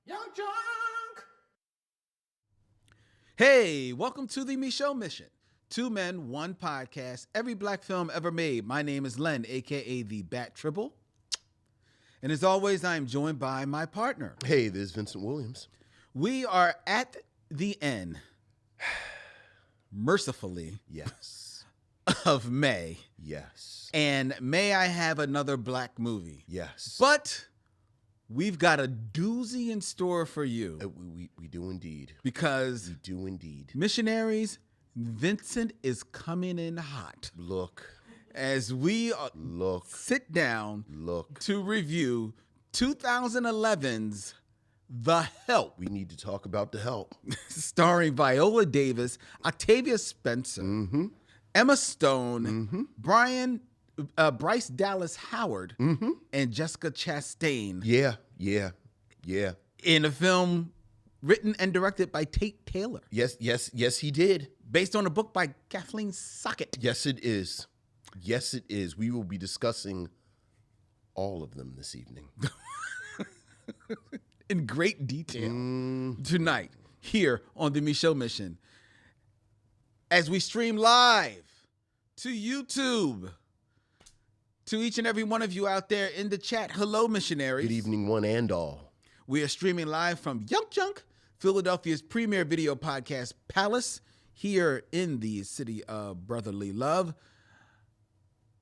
Young Junk! Hey, welcome to the Micheaux Mission. 2 men, 1 podcast, every black film ever made. My name is Len, a.k.a. the Bat Tribble. And as always, I am joined by my partner. Hey, this is Vincent Williams. We are at the end, mercifully, Yes. of May. Yes. And may I have another black movie. Yes. But we've got a doozy in store for you. We do indeed. Because We do indeed. Missionaries, Vincent is coming in hot. Look. As we sit down to review 2011's The Help. We need to talk about The Help. Starring Viola Davis, Octavia Spencer, Emma Stone, Bryce Dallas Howard, and Jessica Chastain. Yeah. In a film written and directed by Tate Taylor. Yes, he did. Based on a book by Kathleen Sockett. Yes, it is. We will be discussing all of them this evening. In great detail tonight here on the Micheaux Mission. As we stream live to YouTube. To each and every one of you out there in the chat, hello, missionaries. Good evening, one and all. We are streaming live from Young Junk, Philadelphia's premier video podcast palace, here in the city of brotherly love.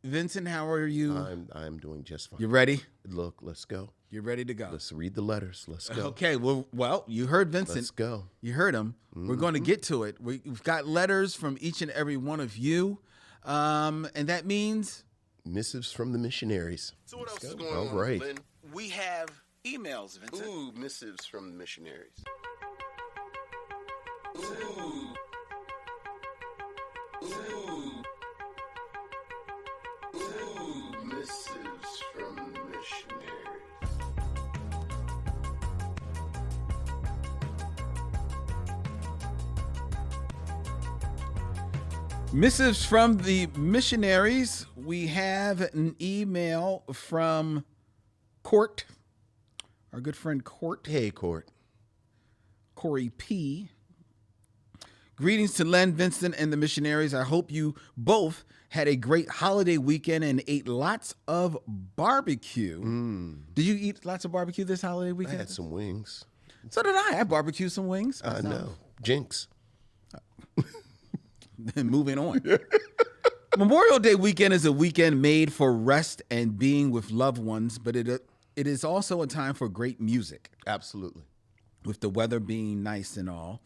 Vincent, how are you? I'm doing just fine. You ready? Look, let's go. You're ready to go. Let's read the letters. Let's go. Okay, well, you heard Vincent. Let's go. You heard him. We're going to get to it. We've got letters from each and every one of you, and that means Missives from the Missionaries. So what else is going All on, right. Lynn? we have emails, Vincent. Ooh, missives from the Missionaries. Missives from the Missionaries. Missives from the Missionaries. We have an email from Court, our good friend Court. Hey, Court. Corey P. Greetings to Len, Vincent, and the Missionaries. I hope you both had a great holiday weekend and ate lots of barbecue. Did you eat lots of barbecue this holiday I weekend? had some wings. So did I. I barbecued some wings. I know. Jinx. Moving on. Memorial Day weekend is a weekend made for rest and being with loved ones, but it is also a time for great music. Absolutely. With the weather being nice and all.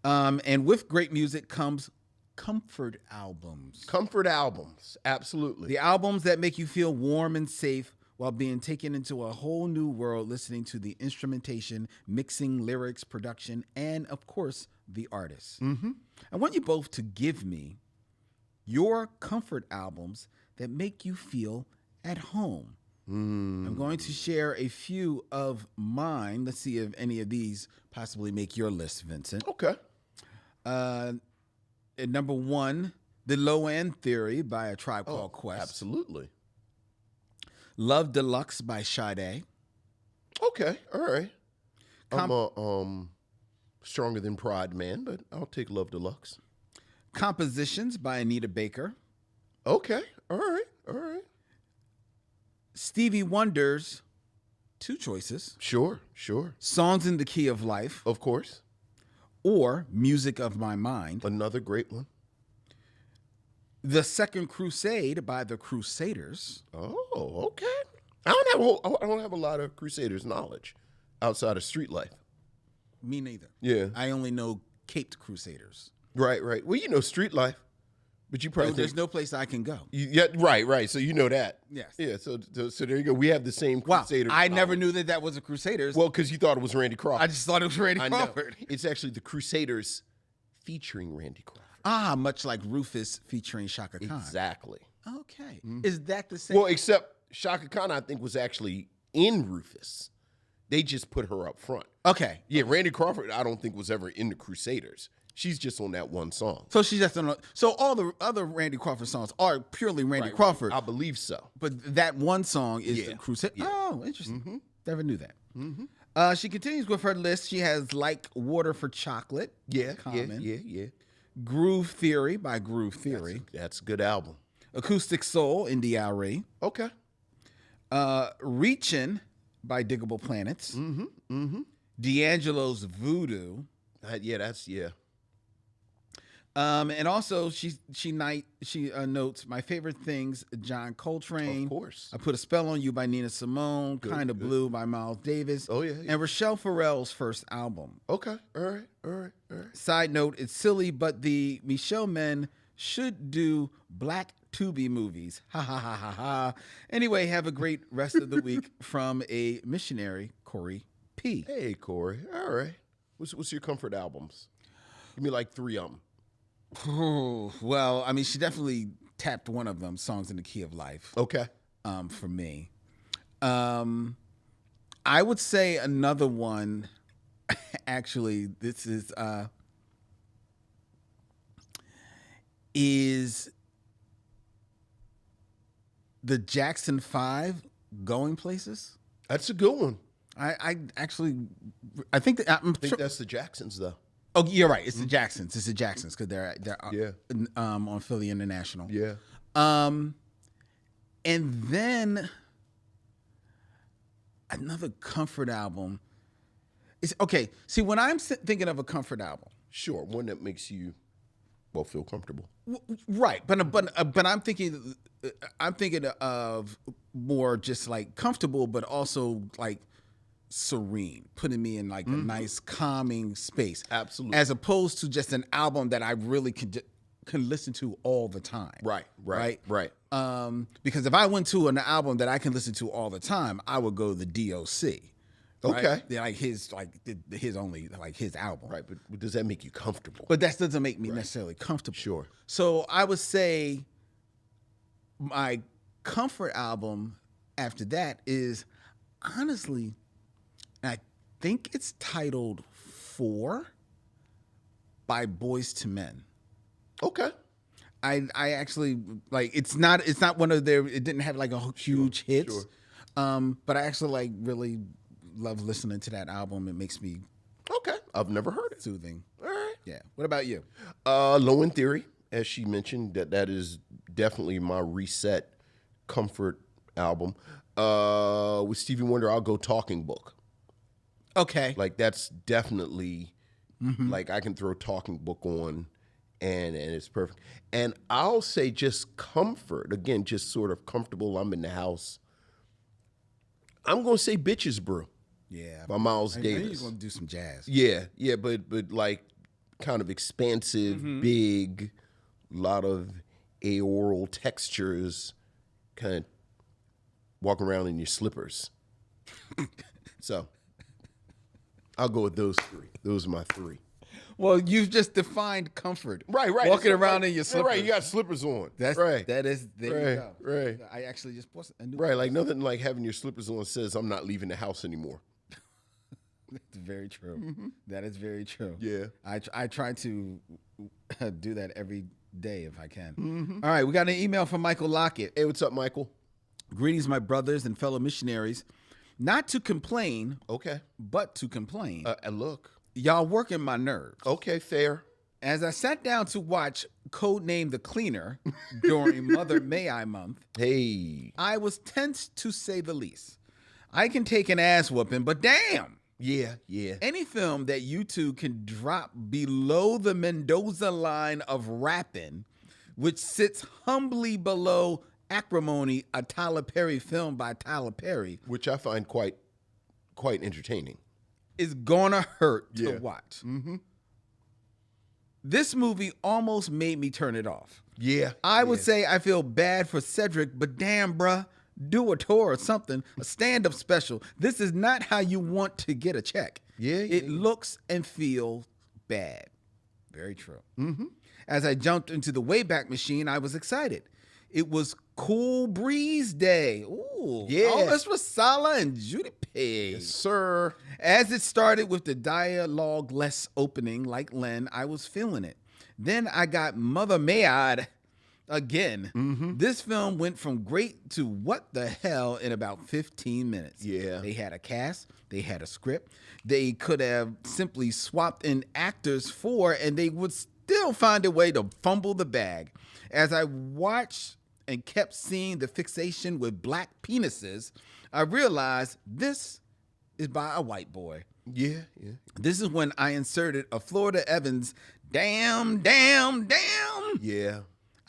And with great music comes comfort albums. Comfort albums. Absolutely. The albums that make you feel warm and safe while being taken into a whole new world, listening to the instrumentation, mixing, lyrics, production, and of course, the artists. I want you both to give me your comfort albums that make you feel at home. I'm going to share a few of mine. Let's see if any of these possibly make your list, Vincent. Okay. At number 1, The Low End Theory by A Tribe Called Quest. Absolutely. Love Deluxe by Sade. Okay. All right. I'm a stronger than pride man, but I'll take Love Deluxe. Compositions by Anita Baker. Okay. All right. Stevie Wonder's 2 choices. Sure. Songs in the Key of Life Of course. or Music of My Mind. Another great one. The Second Crusade by the Crusaders. Oh, okay. I don't have a lot of Crusaders knowledge outside of street life. Me neither. Yeah. I only know Caped Crusaders. Right. Well, you know street life, but you probably There's no place I can go. yeah, right. So you know that. Yes. Yeah. So there you go. We have the same Wow. Crusader. I never knew that was a Crusaders. Well, because you thought it was Randy Crawford. I just thought it was Randy I know. Crawford. It's actually the Crusaders featuring Randy Crawford. Much like Rufus featuring Shaka Khan. Exactly. Okay. Is that the same? Well, except Shaka Khan, I think, was actually in Rufus. They just put her up front. Okay. Yeah, Randy Crawford, I don't think was ever in the Crusaders. She's just on that one song. So she's just on. So all the other Randy Crawford songs are purely Randy Right, Crawford. I believe so. But that one song is Yeah, the Crusade. yeah. Oh, interesting. Never knew that. She continues with her list. She has Like Water for Chocolate. Yeah, Common. yeah. Groove Theory by Groove Theory. That's a good album. Acoustic Soul, India.Arie. Okay. Reachin' by Diggable Planets. D'Angelo's Voodoo. Yeah. And also she notes my favorite things: John Coltrane, Of course. I Put a Spell on You by Nina Simone, Kind of Blue by Miles Davis. Oh, yeah. And Rochelle Farrell's first album. Okay. All right. Side note: it's silly, but the Micheaux men should do Black Tubi movies. Ha ha ha ha ha. Anyway, have a great rest of the week from a missionary, Corey P. Hey, Corey. All right. What's your comfort albums? Give me like 3 of them. Well, I mean, she definitely tapped one of them, Songs in the Key of Life. Okay. For me. I would say another one, actually, this is the Jackson 5, Going Places. That's a good one. I think that I think that's the Jacksons, though. Oh, you're right. It's the Jacksons. It's the Jacksons because they're Yeah. On Philly International. Yeah. And then another comfort album is okay. See, when I'm thinking of a comfort album, Sure. One that makes you, feel comfortable. right? But I'm thinking of more just like comfortable, but also like serene, putting me in like a nice calming space. Absolutely. As opposed to just an album that I really can listen to all the time. Right. Because if I went to an album that I can listen to all the time, I would go the DOC. Right? Okay. They're like his only his album. Right. But does that make you comfortable? But that doesn't make me necessarily comfortable. Sure. So I would say my comfort album after that is honestly, I think it's titled 4 by Boys to Men. Okay. I actually like it's not one of their, it didn't have like a huge hits. Sure. But I actually like really love listening to that album. It makes me Okay. I've never heard it. soothing. All right. Yeah. What about you? Low End Theory, as she mentioned, that is definitely my reset comfort album. With Stevie Wonder, I'll go Talking Book. Okay. Like that's definitely like I can throw Talking Book on and it's perfect. And I'll say just comfort, again, just sort of comfortable. I'm in the house. I'm gonna say Bitches Brew. Yeah. By Miles I Davis. knew you were gonna do some jazz. Yeah, but like kind of expansive, big, lot of aoral textures, kind of walking around in your slippers. So I'll go with those 3. Those are my 3. Well, you've just defined comfort. Right. Walking around in your slippers. Right, you got slippers on. There you go. Right. I actually just posted a new. Right, like nothing like having your slippers on says I'm not leaving the house anymore. That's very true. That is very true. Yeah. I try to do that every day if I can. All right, we got an email from Michael Lockett. Hey, what's up, Michael? Greetings, my brothers and fellow missionaries. Not to complain, Okay. but to complain. And look. Y'all working my nerves. Okay, fair. As I sat down to watch Codename The Cleaner during Mother May I month, Hey. I was tense to say the least. I can take an ass whooping, but damn. Yeah. Any film that you two can drop below the Mendoza line of rapping, which sits humbly below Acrimony, a Tyler Perry film by Tyler Perry, Which I find quite entertaining. is gonna hurt to watch. This movie almost made me turn it off. Yeah. I would say I feel bad for Cedric, but damn, bruh, do a tour or something, a stand-up special. This is not how you want to get a check. It looks and feels bad. Very true. As I jumped into the Wayback Machine, I was excited. It was Cool Breeze Day. Ooh. Yeah. Oh, this was Sala and Judy Page. Yes, sir. As it started with the dialogue-less opening like Len, I was feeling it. Then I got Mother May I again. This film went from great to what the hell in about 15 minutes. Yeah. They had a cast, they had a script. They could have simply swapped in actors and they would still find a way to fumble the bag. As I watched and kept seeing the fixation with black penises, I realized this is by a white boy. Yeah. This is when I inserted a Florida Evans, damn. Yeah.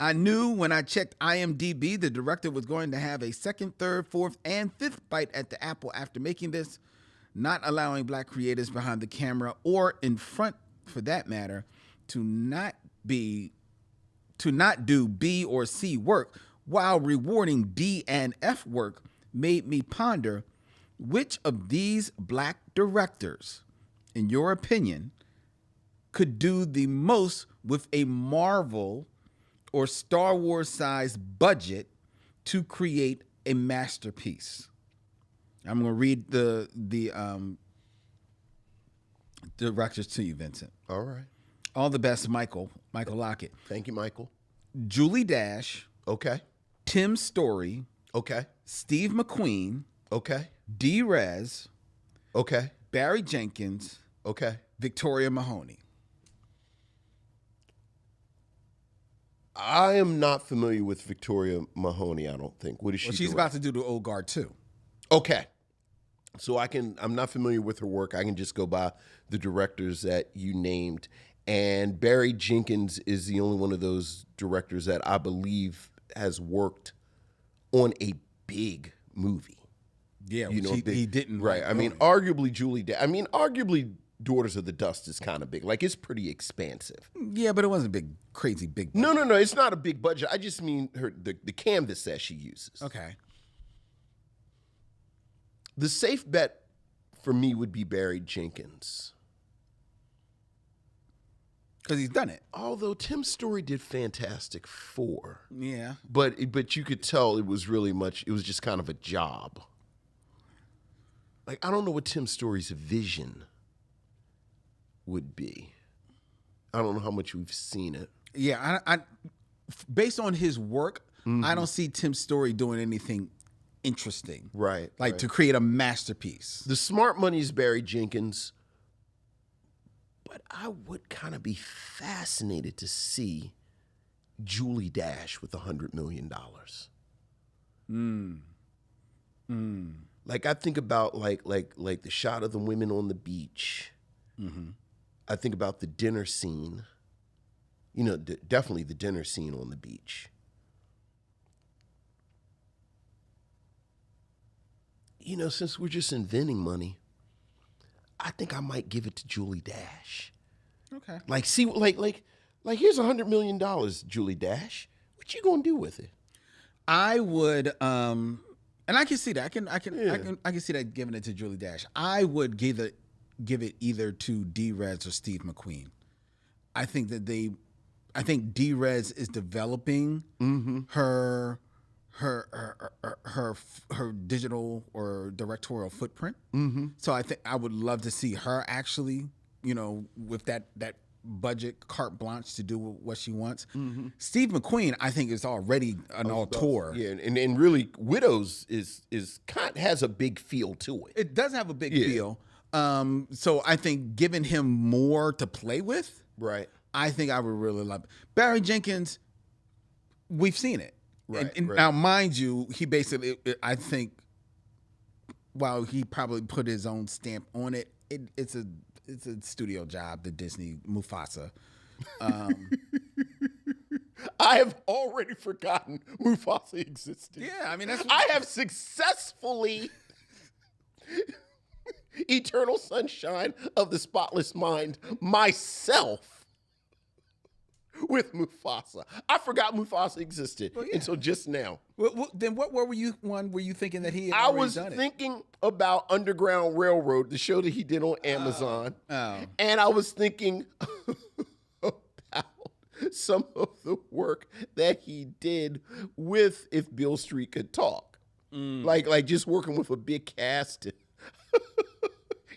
I knew when I checked IMDb, the director was going to have a second, third, fourth, and fifth bite at the apple after making this, not allowing black creators behind the camera or in front, for that matter, to not do B or C work while rewarding D and F work made me ponder which of these black directors, in your opinion, could do the most with a Marvel or Star Wars sized budget to create a masterpiece. I'm going to read the directors to you, Vincent. All right. All the best, Michael Lockett. Thank you, Michael. Julie Dash, Okay. Tim Story, Okay. Steve McQueen, Okay. D. Rez, Okay. Barry Jenkins, Okay. Victoria Mahoney. I am not familiar with Victoria Mahoney, I don't think. What is she Well, she's doing? about to do the Old Guard too. Okay. So I'm not familiar with her work. I can just go by the directors that you named. And Barry Jenkins is the only one of those directors that I believe has worked on a big movie. Yeah, You know, he didn't. Right. I mean, arguably arguably Daughters of the Dust is kind of big. Like, it's pretty expansive. Yeah, but it wasn't crazy big. No. It's not a big budget. I just mean the canvas that she uses. Okay. The safe bet for me would be Barry Jenkins. Because he's done it. Although Tim Story did Fantastic Four. Yeah. But you could tell it was just kind of a job. Like, I don't know what Tim Story's vision would be. I don't know how much we've seen it. Yeah, I based on his work, I don't see Tim Story doing anything interesting. Right. Like to create a masterpiece. The smart money is Barry Jenkins. But I would kind of be fascinated to see Julie Dash with $100 million. Like, I think about like the shot of the women on the beach. I think about the dinner scene. You know, definitely the dinner scene on the beach. You know, since we're just inventing money, I think I might give it to Julie Dash. Okay. Like, see, like here's $100 million, Julie Dash. What you gonna do with it? I would, and I can see that. I can see that giving it to Julie Dash. I would give it either to D. Rez or Steve McQueen. I think D-Rez is developing her digital or directorial footprint. So I think I would love to see her actually, you know, with that budget, carte blanche to do what she wants. Steve McQueen, I think, is already an auteur. Yeah, and really, Widows has a big feel to it. It does have a big feel. So I think giving him more to play with, Right. I think I would really love it. Barry Jenkins, we've seen it. Right, And right. now, mind you, he basically, I think, while he probably put his own stamp on it, it's a studio job, the Disney Mufasa. I have already forgotten Mufasa existed. Yeah, I mean, that's I have successfully Eternal Sunshine of the Spotless Mind myself with Mufasa. I forgot Mufasa existed until just now. Well, then what were you thinking that he had I already was done it? thinking about Underground Railroad, the show that he did on Amazon. And I was thinking about some of the work that he did with If Beale Street Could Talk. Like just working with a big cast.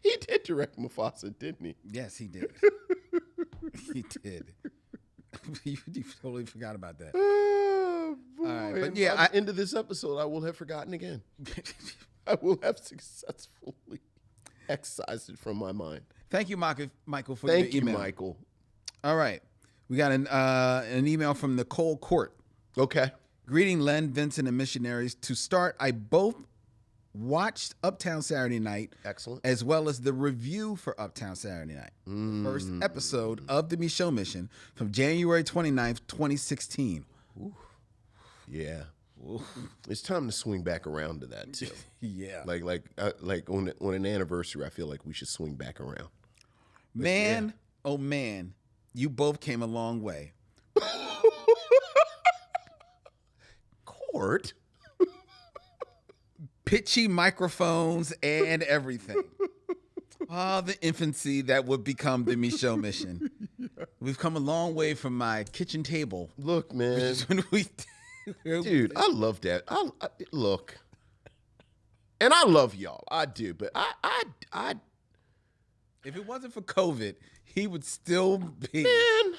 He did direct Mufasa, didn't he? Yes, he did. He did. You totally forgot about that. right, but And yeah, by the end of this episode, I will have forgotten again. I will have successfully excised it from my mind. Thank you, Michael, for Thank your you, email. Michael. All right. We got an email from Nicole Court. Okay. Greeting Len, Vincent, and Missionaries. To start, I both watched Uptown Saturday Night. Excellent. As well as the review for Uptown Saturday Night. The first episode of the Micheaux Mission from January 29th, 2016. Ooh. Yeah. Ooh. It's time to swing back around to that, too. Yeah. Like on an anniversary, I feel like we should swing back around. But man, oh man, you both came a long way. Court? Pitchy microphones and everything. The infancy that would become the Micheaux Mission. Yeah. We've come a long way from my kitchen table. Look, man. Dude, I love that. Look. And I love y'all. I do. But I if it wasn't for COVID, he would still be. Man,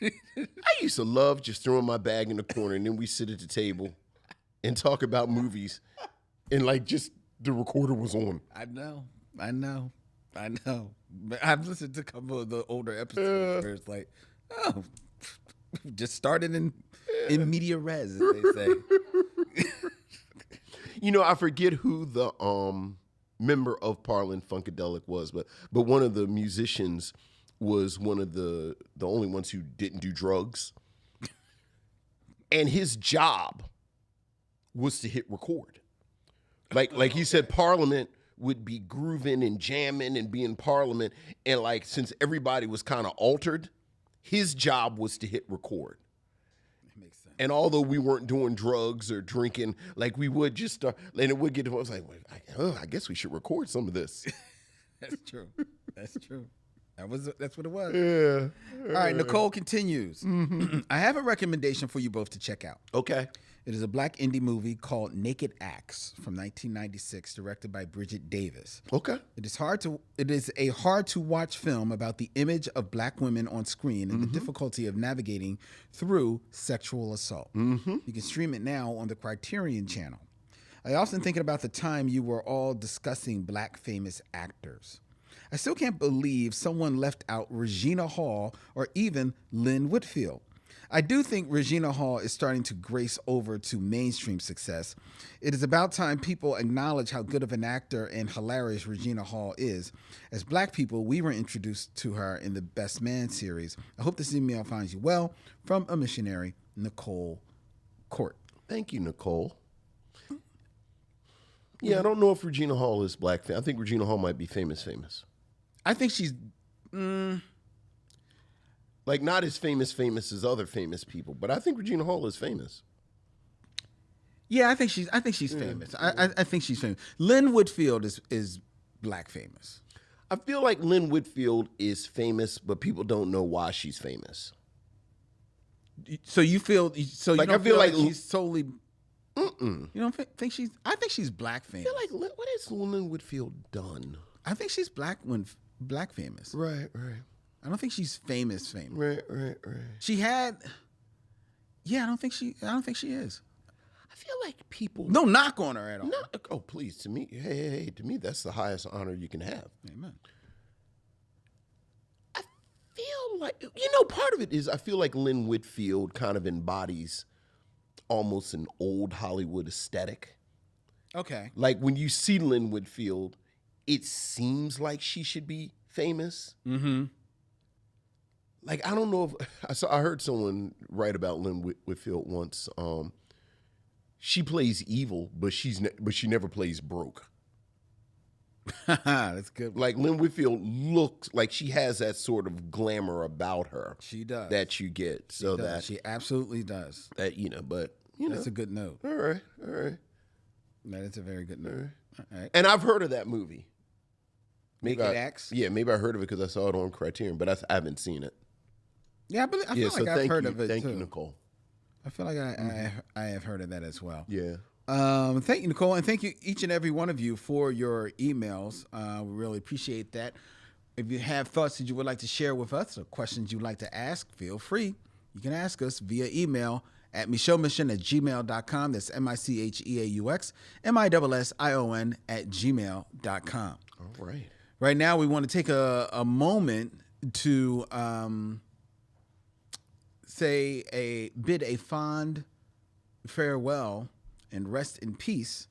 I used to love just throwing my bag in the corner and then we sit at the table and talk about movies. And like just the recorder was on. I know. But I've listened to a couple of the older episodes where it's like, oh, just started in media res, as they say. You know, I forget who the member of Parliament Funkadelic was, but one of the musicians was one of the only ones who didn't do drugs. And his job was to hit record. Like he said, Parliament would be grooving and jamming and be in Parliament. And like, since everybody was kind of altered, his job was to hit record. That makes sense. And although we weren't doing drugs or drinking, like we would just start, and it would get to, I was like, I guess we should record some of this. That's true. That's true. That's what it was. Yeah. All right, Nicole continues. Mm-hmm. I have a recommendation for you both to check out. Okay. It is a black indie movie called Naked Acts from 1996, directed by Bridget Davis. Okay. It is a hard to watch film about the image of black women on screen and the difficulty of navigating through sexual assault. You can stream it now on the Criterion Channel. I often think about the time you were all discussing black famous actors. I still can't believe someone left out Regina Hall or even Lynn Whitfield. I do think Regina Hall is starting to grace over to mainstream success. It is about time people acknowledge how good of an actor and hilarious Regina Hall is. As black people, we were introduced to her in the Best Man series. I hope this email finds you well. From a missionary, Nicole Court. Thank you, Nicole. Yeah, I don't know if Regina Hall is black. I think Regina Hall might be famous. I think she's... Like, not as famous as other famous people, but I think Regina Hall is famous. Yeah, I think she's famous. I think she's famous. Lynn Whitfield is black famous. I feel like Lynn Whitfield is famous, but people don't know why she's famous. So you feel Like, you don't I feel like she's solely. You don't think she's? I think she's black famous. I feel like what has Lynn Whitfield done? I think she's black famous. Right. I don't think she's famous. Right. She had. Yeah, I don't think she is. I feel like people. No knock on her at all. No, oh, please, to me, hey, to me, that's the highest honor you can have. Amen. I feel like, part of it is I feel like Lynn Whitfield kind of embodies almost an old Hollywood aesthetic. Okay. Like when you see Lynn Whitfield, it seems like she should be famous. Mm-hmm. Like, I don't know if I heard someone write about Lynn Whitfield once. She plays evil, but she never plays broke. That's good. Like Lynn Whitfield looks like she has that sort of glamour about her. She does. That you get. She absolutely does. That but that's a good note. All right. That is a very good note. All right. And I've heard of that movie. Naked Acts? Yeah, maybe I heard of it because I saw it on Criterion, but I haven't seen it. Yeah, I feel like I've heard of it Thank too. you, Nicole. I feel like I have heard of that as well. Yeah. Thank you, Nicole, and thank you each and every one of you for your emails. We really appreciate that. If you have thoughts that you would like to share with us or questions you'd like to ask, feel free. You can ask us via email at micheauxmission@gmail.com. That's MICHEAUX, MISSION All right. Right now, we want to take a moment to bid a fond farewell and rest in peace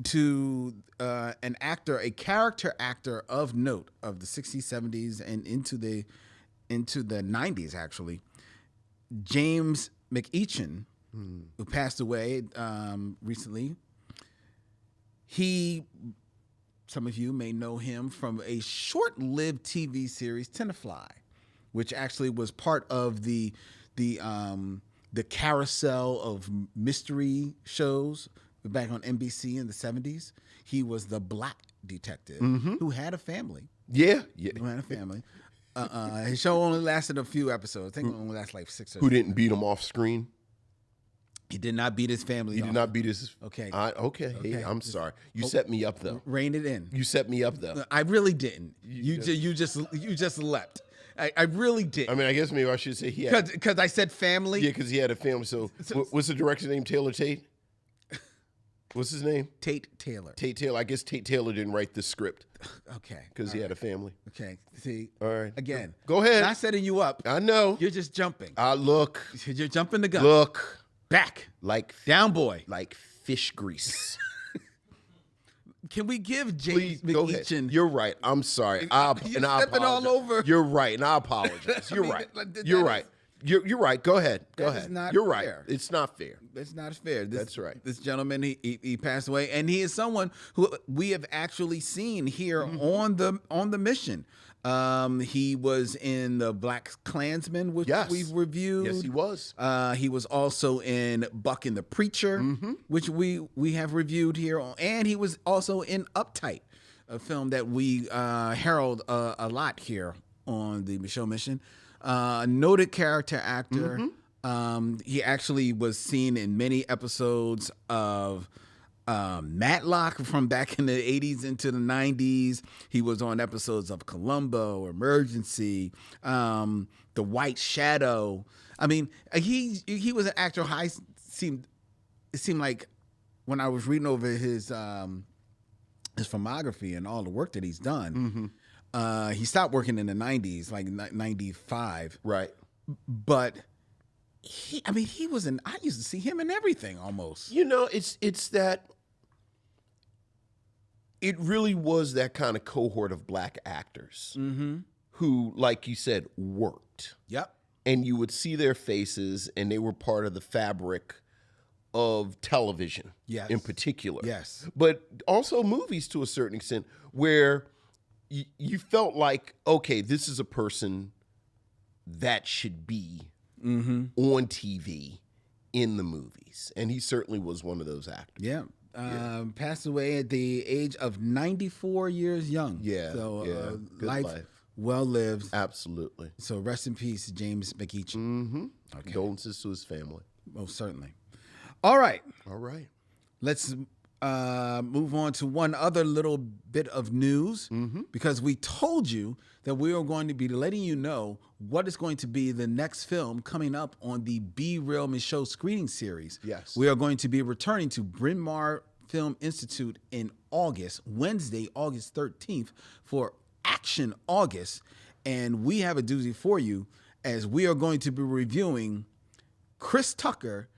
to an actor, a character actor of note of the 60s, 70s, and into the 90s, actually. James McEachin, who passed away recently. Some of you may know him from a short-lived TV series, Tenafly, which actually was part of the carousel of mystery shows back on NBC in the 70s. He was the black detective who had a family. Yeah. Who had a family. His show only lasted a few episodes. I think it only lasted like 6 or 7. Who didn't beat him off screen? He did not beat his family. He did not beat his. Okay. Okay. Hey, I'm sorry. You set me up though. Rein it in. You set me up though. I really didn't. You just leapt. I really did. I mean, I guess maybe I should say he had. Because I said family. Yeah, because he had a family. So what's the director's name? Taylor Tate? What's his name? Tate Taylor. Tate Taylor. I guess Tate Taylor didn't write the script. Okay. Because he had a family. Okay. See. All right. Again. Go ahead. Not setting you up. I know. You're just jumping. Look. You're jumping the gun. Look. Back. Like. Down, boy. Like fish grease. Can we give Please, James go ahead. McEachin? You're right. I'm sorry. You're and I stepping all apologize. over. You're right, and I apologize. You're right. that You're is- right. You're right. Go ahead. Go That is ahead. not You're right. fair. It's not fair. That's not fair. That's right. This gentleman, he passed away, and he is someone who we have actually seen here on the mission. He was in the Black Klansman, which Yes. we've reviewed. Yes, he was. He was also in Buck and the Preacher, which we have reviewed here, and he was also in Uptight, a film that we herald a lot here on the Micheaux Mission. Noted character actor. He actually was seen in many episodes of Matlock from back in the 80s into the 90s. He was on episodes of Columbo, Emergency, The White Shadow. I mean, he was an actor. It seemed like when I was reading over his filmography and all the work that he's done, he stopped working in the 90s, like 95. Right. But I used to see him in everything almost. You know, it's that. It really was that kind of cohort of black actors who, like you said, worked. Yep. And you would see their faces, and they were part of the fabric of television, Yes. in particular. Yes. But also movies to a certain extent, where you felt like, okay, this is a person that should be on TV in the movies. And he certainly was one of those actors. Yeah. Passed away at the age of 94 years young. Yeah. So Good life. well lived. Absolutely. So rest in peace, James McEachin. Okay. Condolences to his family. Most certainly. All right. All right. Let's move on to one other little bit of news because we told you that we are going to be letting you know what is going to be the next film coming up on the Be Real Micheaux screening series. Yes. We are going to be returning to Bryn Mawr Film Institute in August, Wednesday, August 13th, for Action August. And we have a doozy for you as we are going to be reviewing Chris Tucker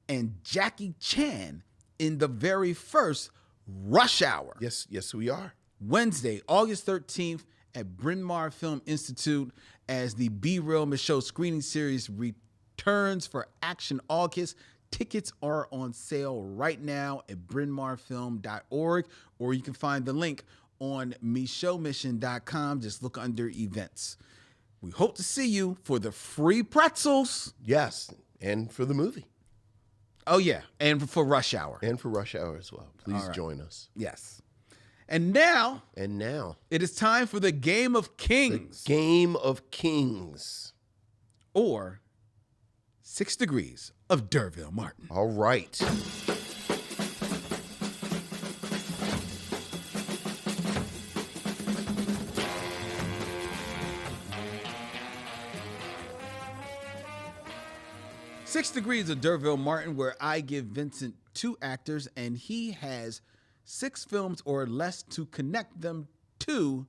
and Jackie Chan in the very first Rush Hour. Yes, we are. Wednesday, August 13th at Bryn Mawr Film Institute as the Be Real Micheaux screening series returns for Action August. Tickets are on sale right now at brynmarfilm.org, or you can find the link on micheauxmission.com. Just look under events. We hope to see you for the free pretzels. Yes, and for the movie. Oh, yeah, and for Rush Hour. And for Rush Hour as well. Please join us. Yes. And now it is time for the Game of Kings. Game of Kings. Or 6 Degrees of D'Urville Martin. All right. 6 Degrees of D'Urville Martin, where I give Vincent 2 actors, and he has 6 films or less to connect them to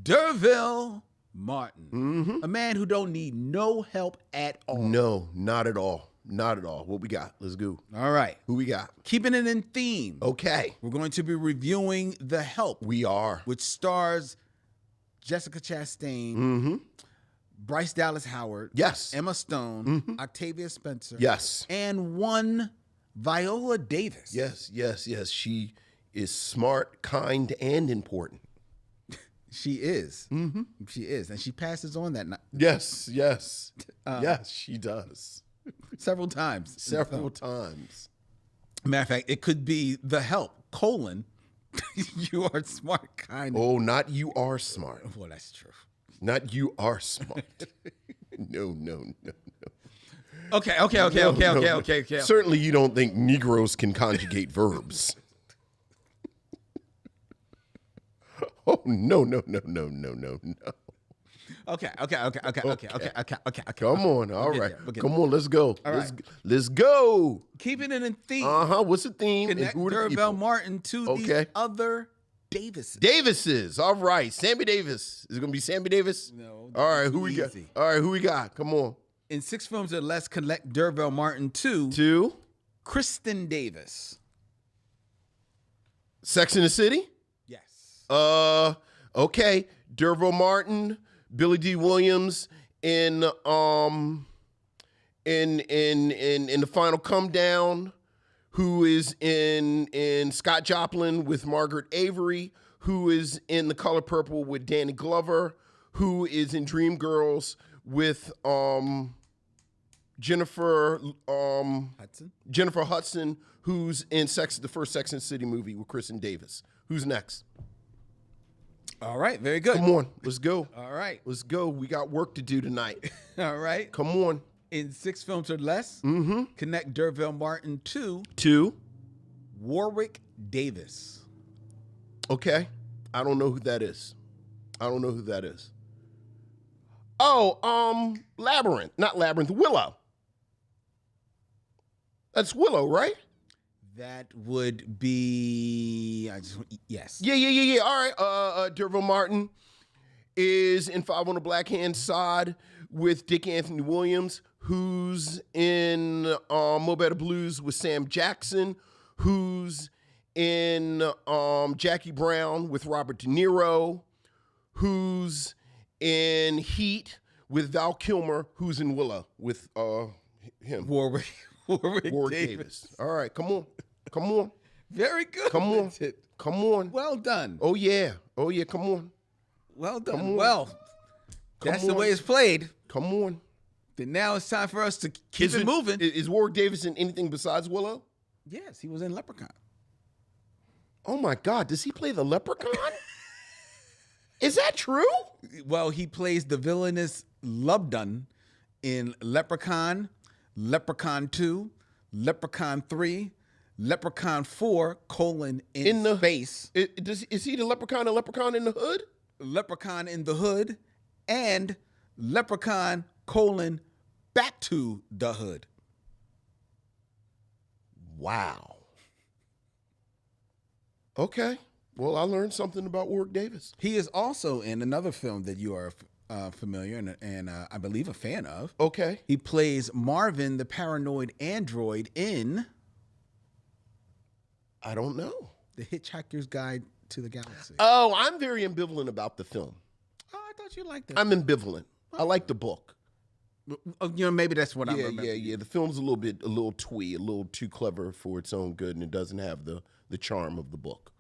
D'Urville Martin, a man who don't need no help at all. No, not at all. Not at all. What we got? Let's go. All right. Who we got? Keeping it in theme. Okay. We're going to be reviewing The Help, We are. which stars Jessica Chastain, Bryce Dallas Howard, Yes. Emma Stone, Octavia Spencer, Yes. and one Viola Davis. Yes, yes, yes. She is smart, kind, and important. She is. She is. And she passes on that Yes, yes. Yes, she does. several times. Several times. Matter of fact, it could be The Help, you are smart, kind of. Oh, not you are smart. Well, that's true. Not you are smart. No, no, no, no. Okay. Certainly you don't think Negroes can conjugate verbs. Oh, no. Okay. Come on. All right. We'll get Come on, let's go. right. Let's go. Keeping it in theme. What's the theme? And Connect who are the D'Urville people? Martin to these other Davises. Davises. All right. Sammy Davis. Is it going to be Sammy Davis? No. All right. Who too we got? easy. All right. Who we got? Come on. In 6 films or less, connect D'Urville Martin to 2. Kristen Davis. Sex in the City? Yes. Okay. D'Urville Martin, Billy D. Williams in the Final Come Down, who is in Scott Joplin with Margaret Avery, who is in The Color Purple with Danny Glover, who is in Dreamgirls with Jennifer Hudson, who's in the first Sex and the City movie with Kristen Davis. Who's next? All right. Very good. Come on, let's go. All right. Let's go. We got work to do tonight. All right. Come on. In 6 films or less, connect D'Urville Martin to 2. Warwick Davis. Okay. I don't know who that is. Oh, Labyrinth. Not Labyrinth. Willow. That's Willow, right? That would be yes. Yeah. All right. D'Urville Martin is in 5 on the Black Hand Side with Dick Anthony Williams, who's in Mo Better Blues with Sam Jackson, who's in Jackie Brown with Robert De Niro, who's in Heat with Val Kilmer, who's in Willow with him. Warwick Davis. All right, come on. Very good. Come on. Well done. Oh yeah, come on. Well done. Come on. Well, that's the way it's played. Come on. Then now it's time for us to keep it moving. Is Warwick Davis in anything besides Willow? Yes, he was in Leprechaun. Oh my God, does he play the Leprechaun? Is that true? Well, he plays the villainous Lubdun in Leprechaun, Leprechaun 2, Leprechaun 3, Leprechaun 4, in space. Is he the Leprechaun in the Hood? Leprechaun in the Hood, and Leprechaun, back to the Hood. Wow. Okay. Well, I learned something about Warwick Davis. He is also in another film that you are familiar and I believe a fan of. Okay. He plays Marvin, the paranoid android in... I don't know. The Hitchhiker's Guide to the Galaxy. Oh, I'm very ambivalent about the film. Oh, I thought you liked it. I'm ambivalent. I like the book. Maybe that's what I'm remembering. Yeah. The film's a little twee, a little too clever for its own good, and it doesn't have the charm of the book.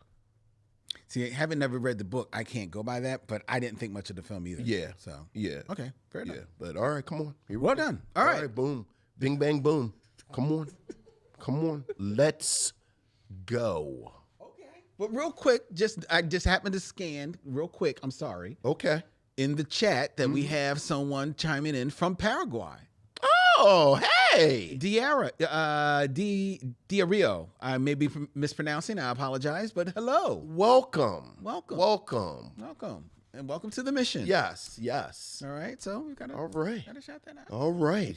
See, having never read the book, I can't go by that, but I didn't think much of the film either. Yeah. So, yeah. Okay, fair enough. Yeah. But all right, come on. Here we Well go. done. All right. Boom. Bing, bang, boom. Come on. Let's go. Okay. But real quick, I just happened to scan real quick. I'm sorry. Okay. In the chat that we have someone chiming in from Paraguay. Oh, hey. Diario. I may be mispronouncing. I apologize, but hello. Welcome. And welcome to the mission. Yes. All right. So we gotta All right. shout that out. All right.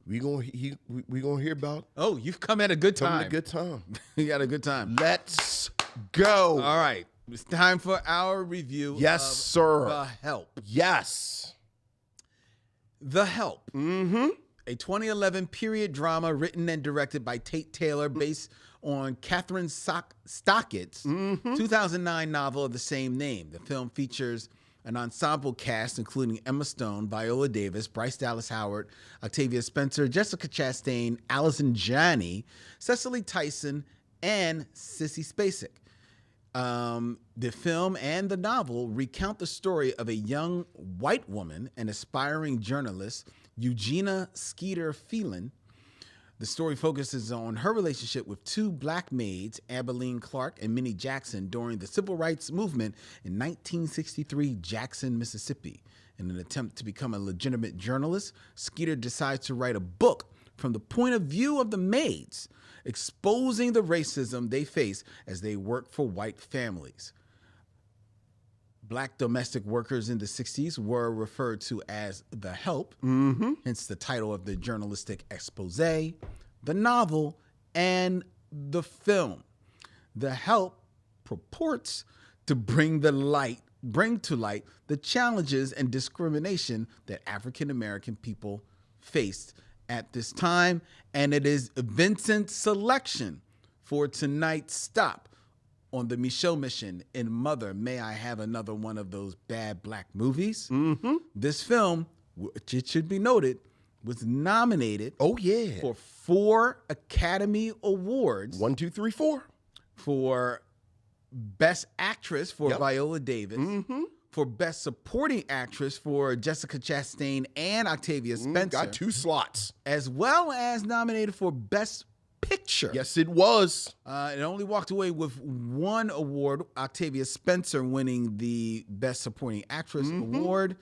we gonna hear about Oh, you've come at a good coming time. a good time. You had a good time. Let's go. All right. It's time for our review Yes, of sir. The Help. Yes. The Help. Mm-hmm. A 2011 period drama written and directed by Tate Taylor based on Catherine Stockett's 2009 novel of the same name. The film features an ensemble cast including Emma Stone, Viola Davis, Bryce Dallas Howard, Octavia Spencer, Jessica Chastain, Allison Janney, Cecily Tyson, and Sissy Spacek. The film and the novel recount the story of a young white woman and aspiring journalist, Eugenia Skeeter Phelan. The story focuses on her relationship with two black maids, Abilene Clark and Minnie Jackson, during the civil rights movement in 1963 Jackson, Mississippi. In an attempt to become a legitimate journalist, Skeeter decides to write a book from the point of view of the maids, exposing the racism they face as they work for white families. Black domestic workers in the 60s were referred to as the help, hence the title of the journalistic expose, the novel, and the film. The Help purports to bring to light the challenges and discrimination that African American people faced at this time, and it is Vincent's selection for tonight's stop on the Micheaux mission in Mother, May I Have Another One of Those Bad Black Movies. This film, which it should be noted, was nominated for 4 Academy Awards. 1, 2, 3, 4. For Best Actress for Viola Davis, for Best Supporting Actress for Jessica Chastain and Octavia Spencer. Got 2 slots. As well as nominated for Best Picture. Yes, it was. It only walked away with 1 award, Octavia Spencer winning the Best Supporting Actress award.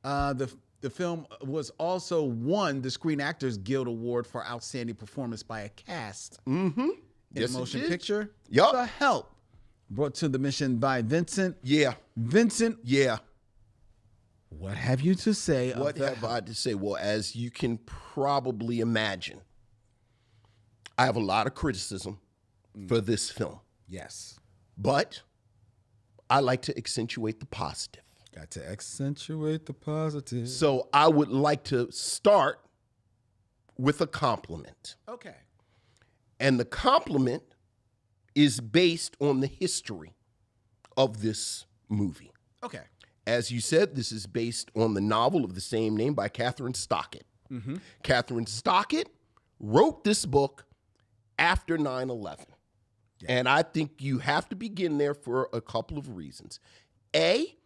The film was also won the Screen Actors Guild Award for Outstanding Performance by a Cast in a motion picture. Yup. The Help, brought to the mission by Vincent. Yeah. Vincent, Yeah. what have you to say? What have I to say? Well, as you can probably imagine, I have a lot of criticism for this film, Yes. but I like to accentuate the positive. Got to accentuate the positive. So I would like to start with a compliment. Okay. And the compliment is based on the history of this movie. Okay. As you said, this is based on the novel of the same name by Catherine Stockett. Catherine Stockett wrote this book after 9/11. And I think you have to begin there for a couple of reasons. A,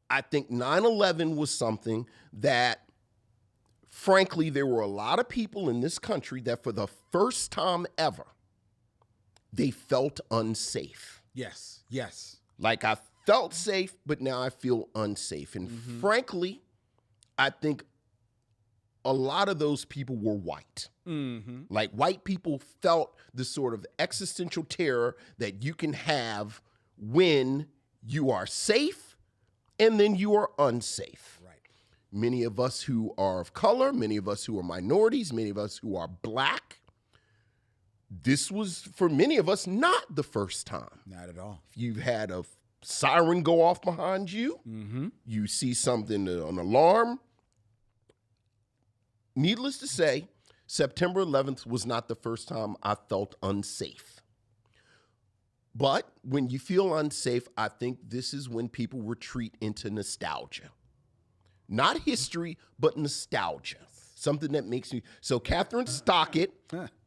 I think 9/11 was something that, frankly, there were a lot of people in this country that for the first time ever, they felt unsafe. Yes. Yes. Like, I felt safe, but now I feel unsafe. And frankly, I think a lot of those people were white. Like, white people felt the sort of existential terror that you can have when you are safe and then you are unsafe. Right. Many of us who are of color, many of us who are minorities, many of us who are black, this was, for many of us, not the first time. Not at all. You've had a siren go off behind you. You see something, an alarm. Needless to say, September 11th was not the first time I felt unsafe. But when you feel unsafe, I think this is when people retreat into nostalgia. Not history, but nostalgia. Something that makes me... So Catherine Stockett,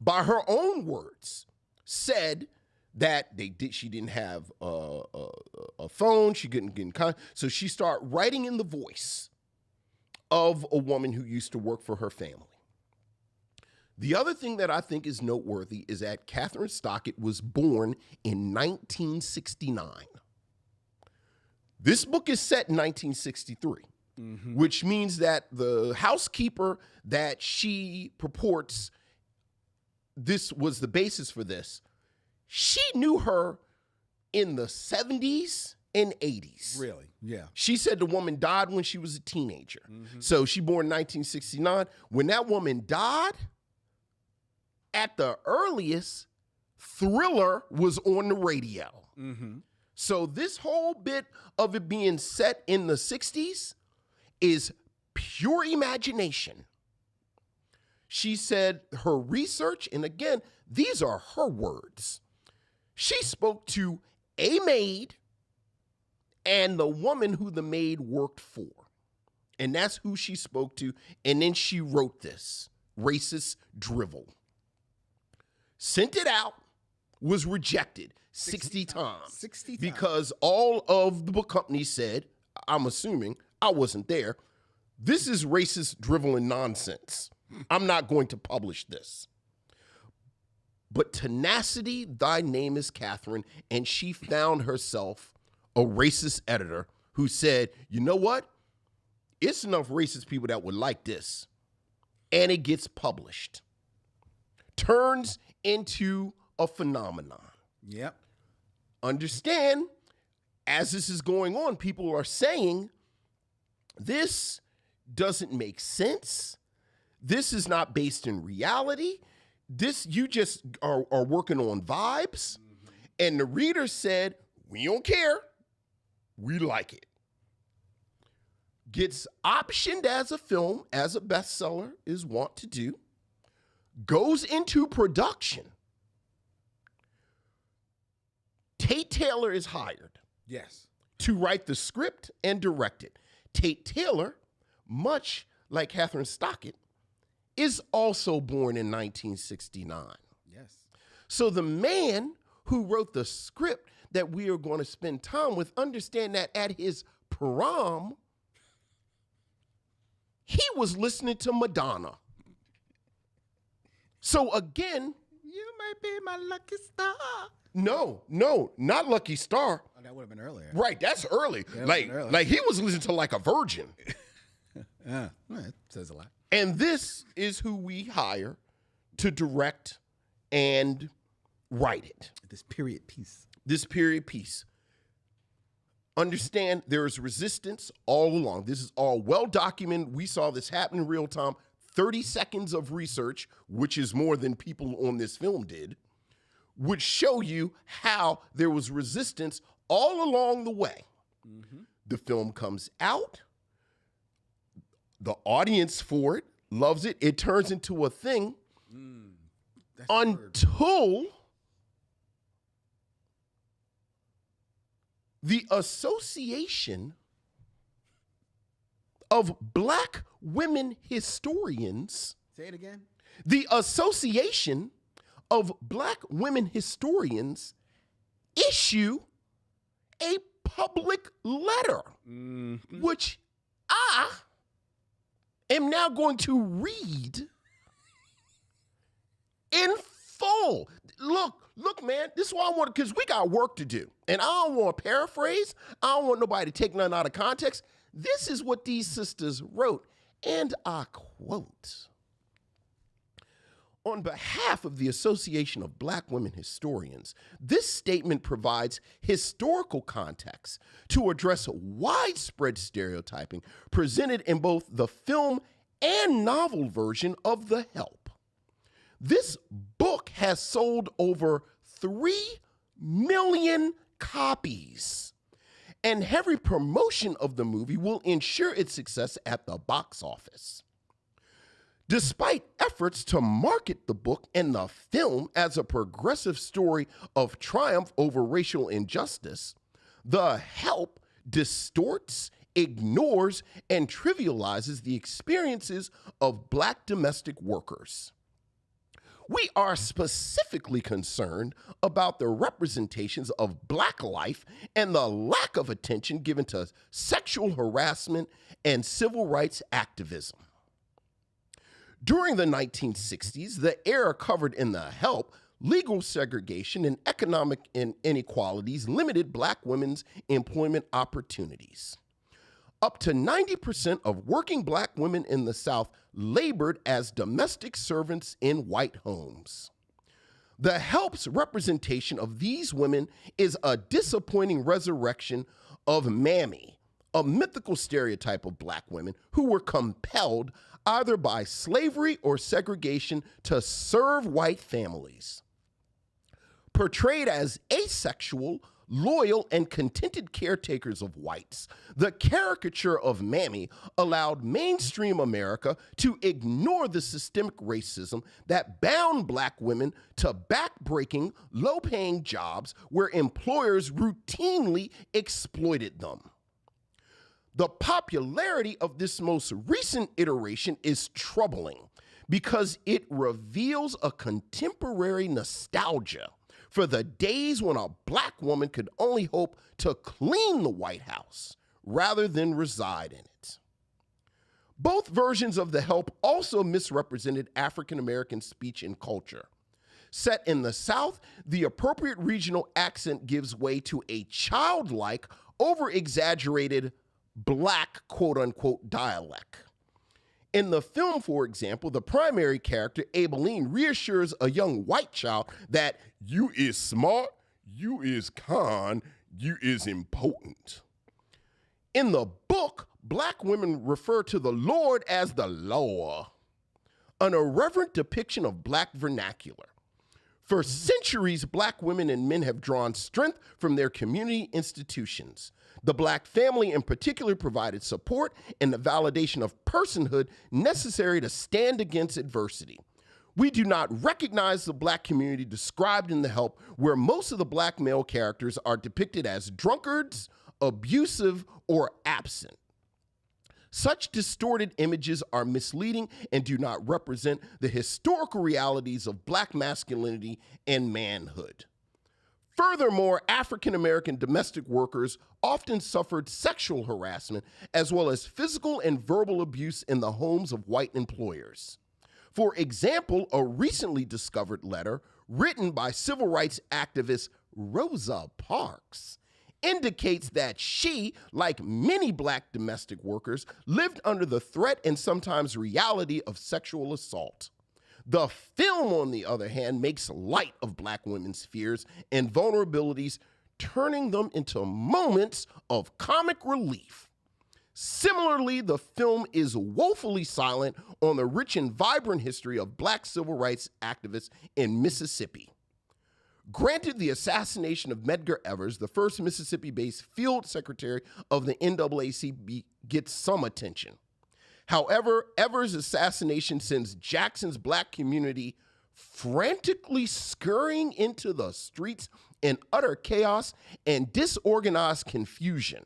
by her own words, said that she didn't have a phone, she couldn't get in contact. So she started writing in the voice of a woman who used to work for her family. The other thing that I think is noteworthy is that Catherine Stockett was born in 1969. This book is set in 1963, which means that the housekeeper that she purports this was the basis for this, she knew her in the 70s and 80s. Really? Yeah. She said the woman died when she was a teenager. So she born in 1969. When that woman died, at the earliest, Thriller was on the radio. So this whole bit of it being set in the 60s is pure imagination. She said her research, and again, these are her words. She spoke to a maid and the woman who the maid worked for. And that's who she spoke to. And then she wrote this racist drivel. Sent it out, was rejected 60 times. 60 times. Because all of the book companies said, I'm assuming, I wasn't there, this is racist drivel and nonsense. I'm not going to publish this. But tenacity, thy name is Catherine, and she found herself a racist editor who said, you know what? It's enough racist people that would like this. And it gets published. Turns into a phenomenon. Yep. Understand, as this is going on, people are saying, this doesn't make sense. This is not based in reality. This, you just are working on vibes. And the reader said, we don't care. We like it. Gets optioned as a film, as a bestseller is wont to do. Goes into production. Tate Taylor is hired. Yes. To write the script and direct it. Tate Taylor, much like Catherine Stockett, is also born in 1969. Yes. So the man who wrote the script that we are going to spend time with, understand that at his prom, he was listening to Madonna. So again, you might be my lucky star. No, not Lucky Star. Oh, that would have been earlier. Right, that's early. Early. Like he was listening to like a virgin. Well, that says a lot. And this is who we hire to direct and write it. This period piece. This period piece. Understand there is resistance all along. This is all well documented. We saw this happen in real time. 30 seconds of research, which is more than people on this film did, would show you how there was resistance all along the way. The film comes out. The audience for it loves it. It turns into a thing until the Association of Black Women Historians. Say it again. The Association of Black Women Historians issue a public letter, which I am now going to read in full. Look, man, this is what I want, because we got work to do. And I don't want to paraphrase. I don't want nobody to take nothing out of context. This is what these sisters wrote, and I quote, on behalf of the Association of Black Women Historians, this statement provides historical context to address widespread stereotyping presented in both the film and novel version of The Help. This book has sold over 3 million copies, and heavy promotion of the movie will ensure its success at the box office. Despite efforts to market the book and the film as a progressive story of triumph over racial injustice, The Help distorts, ignores, and trivializes the experiences of Black domestic workers. We are specifically concerned about the representations of Black life and the lack of attention given to sexual harassment and civil rights activism. During the 1960s, the era covered in The Help, legal segregation and economic inequalities limited Black women's employment opportunities. Up to 90% of working Black women in the South labored as domestic servants in white homes. The Help's representation of these women is a disappointing resurrection of Mammy, a mythical stereotype of black women who were compelled either by slavery or segregation to serve white families. Portrayed as asexual, loyal, and contented caretakers of whites, the caricature of Mammy allowed mainstream America to ignore the systemic racism that bound black women to back-breaking, low-paying jobs where employers routinely exploited them. The popularity of this most recent iteration is troubling because it reveals a contemporary nostalgia for the days when a black woman could only hope to clean the White House rather than reside in it. Both versions of The Help also misrepresented African American speech and culture. Set in the South, the appropriate regional accent gives way to a childlike, over-exaggerated black quote-unquote dialect. In the film, for example, the primary character, Abeline, reassures a young white child that you is smart, you is kind, you is important. In the book, black women refer to the Lord as the Lord, an irreverent depiction of black vernacular. For centuries, black women and men have drawn strength from their community institutions. The black family in particular provided support and the validation of personhood necessary to stand against adversity. We do not recognize the black community described in The Help, where most of the black male characters are depicted as drunkards, abusive, or absent. Such distorted images are misleading and do not represent the historical realities of black masculinity and manhood. Furthermore, African American domestic workers often suffered sexual harassment as well as physical and verbal abuse in the homes of white employers. For example, a recently discovered letter written by civil rights activist Rosa Parks indicates that she, like many black domestic workers, lived under the threat and sometimes reality of sexual assault. The film, on the other hand, makes light of black women's fears and vulnerabilities, turning them into moments of comic relief. Similarly, the film is woefully silent on the rich and vibrant history of black civil rights activists in Mississippi. Granted, the assassination of Medgar Evers, the first Mississippi-based field secretary of the NAACP, gets some attention. However, Evers' assassination sends Jackson's black community frantically scurrying into the streets in utter chaos and disorganized confusion,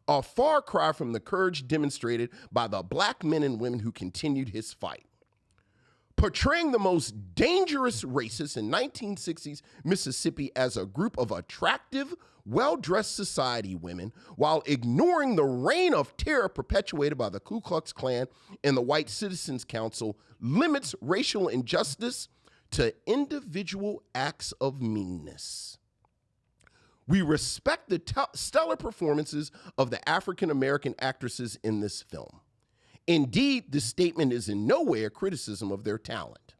a far cry from the courage demonstrated by the black men and women who continued his fight. Portraying the most dangerous racists in 1960s Mississippi as a group of attractive, well-dressed society women, while ignoring the reign of terror perpetuated by the Ku Klux Klan and the White Citizens Council, limits racial injustice to individual acts of meanness. We respect the stellar performances of the African-American actresses in this film. Indeed, this statement is in no way a criticism of their talent.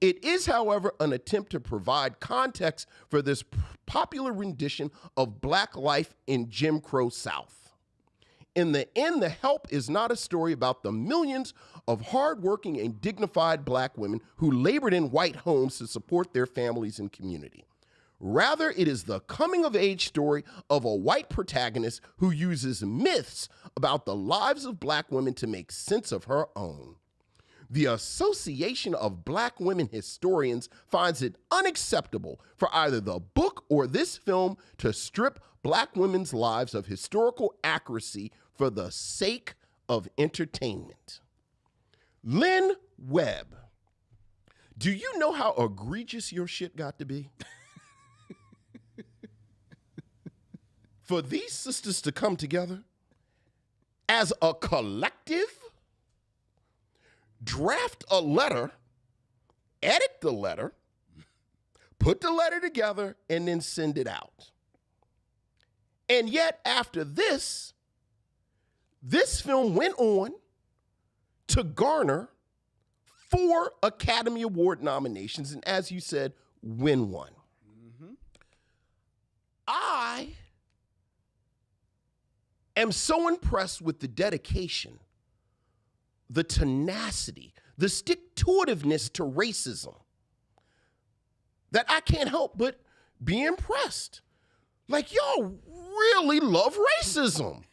It is, however, an attempt to provide context for this popular rendition of black life in Jim Crow South. In the end, The Help is not a story about the millions of hardworking and dignified black women who labored in white homes to support their families and community. Rather, it is the coming-of-age story of a white protagonist who uses myths about the lives of black women to make sense of her own. The Association of Black Women Historians finds it unacceptable for either the book or this film to strip black women's lives of historical accuracy for the sake of entertainment. Lynn Webb, do you know how egregious your shit got to be? For these sisters to come together as a collective, draft a letter, edit the letter, put the letter together, and then send it out. And yet, after this film went on to garner 4 Academy Award nominations, and as you said, win one. I am so impressed with the dedication, the tenacity, the stick-to-itiveness to racism that I can't help but be impressed. Like, y'all really love racism.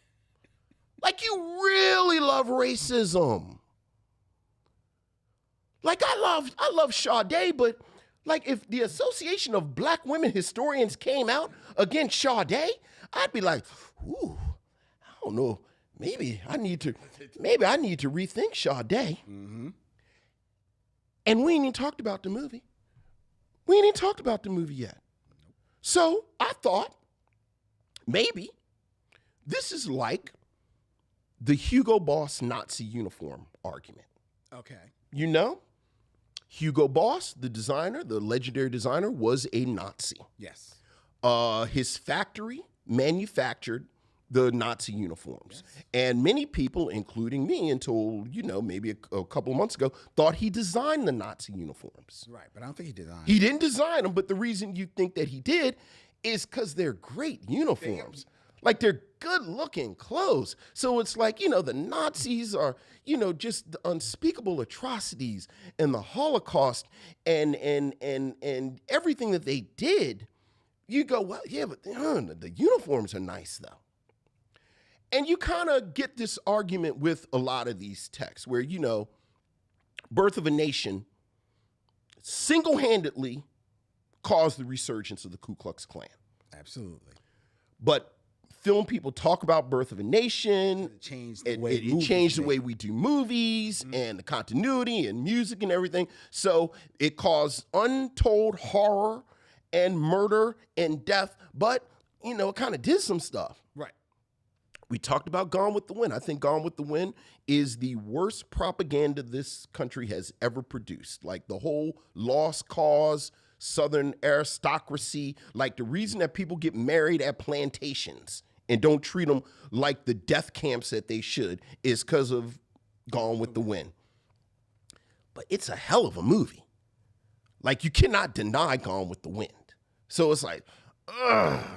Like, you really love racism. Like, I love Sade, but like, if the Association of Black Women Historians came out against Sade, I'd be like, ooh, I don't know. Maybe I need to rethink Sade. Mm-hmm. And we ain't even talked about the movie. We ain't even talked about the movie yet. So I thought maybe this is like the Hugo Boss Nazi uniform argument. Okay. You know, Hugo Boss, the designer, the legendary designer, was a Nazi. Yes. His factory manufactured the Nazi uniforms. Yes. And many people, including me, until, maybe a couple of months ago, thought he designed the Nazi uniforms. Right, but I don't think he designed He didn't design them, but the reason you think that he did is because they're great uniforms. Like, they're good-looking clothes. So it's like, the Nazis are, just the unspeakable atrocities and the Holocaust and everything that they did. You go, well, yeah, but the uniforms are nice, though. And you kind of get this argument with a lot of these texts where, Birth of a Nation single-handedly caused the resurgence of the Ku Klux Klan. Absolutely. But film people talk about Birth of a Nation. It changed the way we do movies and the continuity and music and everything. So it caused untold horror and murder and death, but, it kind of did some stuff. Right. We talked about Gone with the Wind. I think Gone with the Wind is the worst propaganda this country has ever produced. Like, the whole lost cause, Southern aristocracy, like the reason that people get married at plantations and don't treat them like the death camps that they should is because of Gone with the Wind. But it's a hell of a movie. Like, you cannot deny Gone with the Wind. So it's like,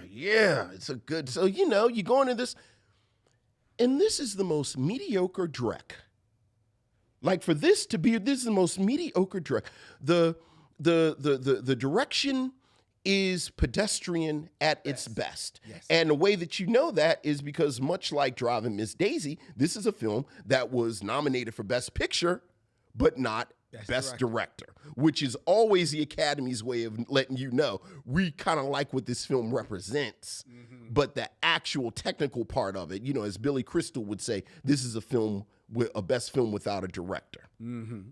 yeah, it's a good, so, you go into this, and this is the most mediocre Drek. Like, for this to be, this is the most mediocre Drek. The direction is pedestrian at its best. Yes. And the way that you know that is because, much like Driving Miss Daisy, this is a film that was nominated for Best Picture, but not Best Director, which is always the Academy's way of letting you know we kind of like what this film represents, but the actual technical part of it, as Billy Crystal would say, this is a film with a best film without a director. Mm-hmm.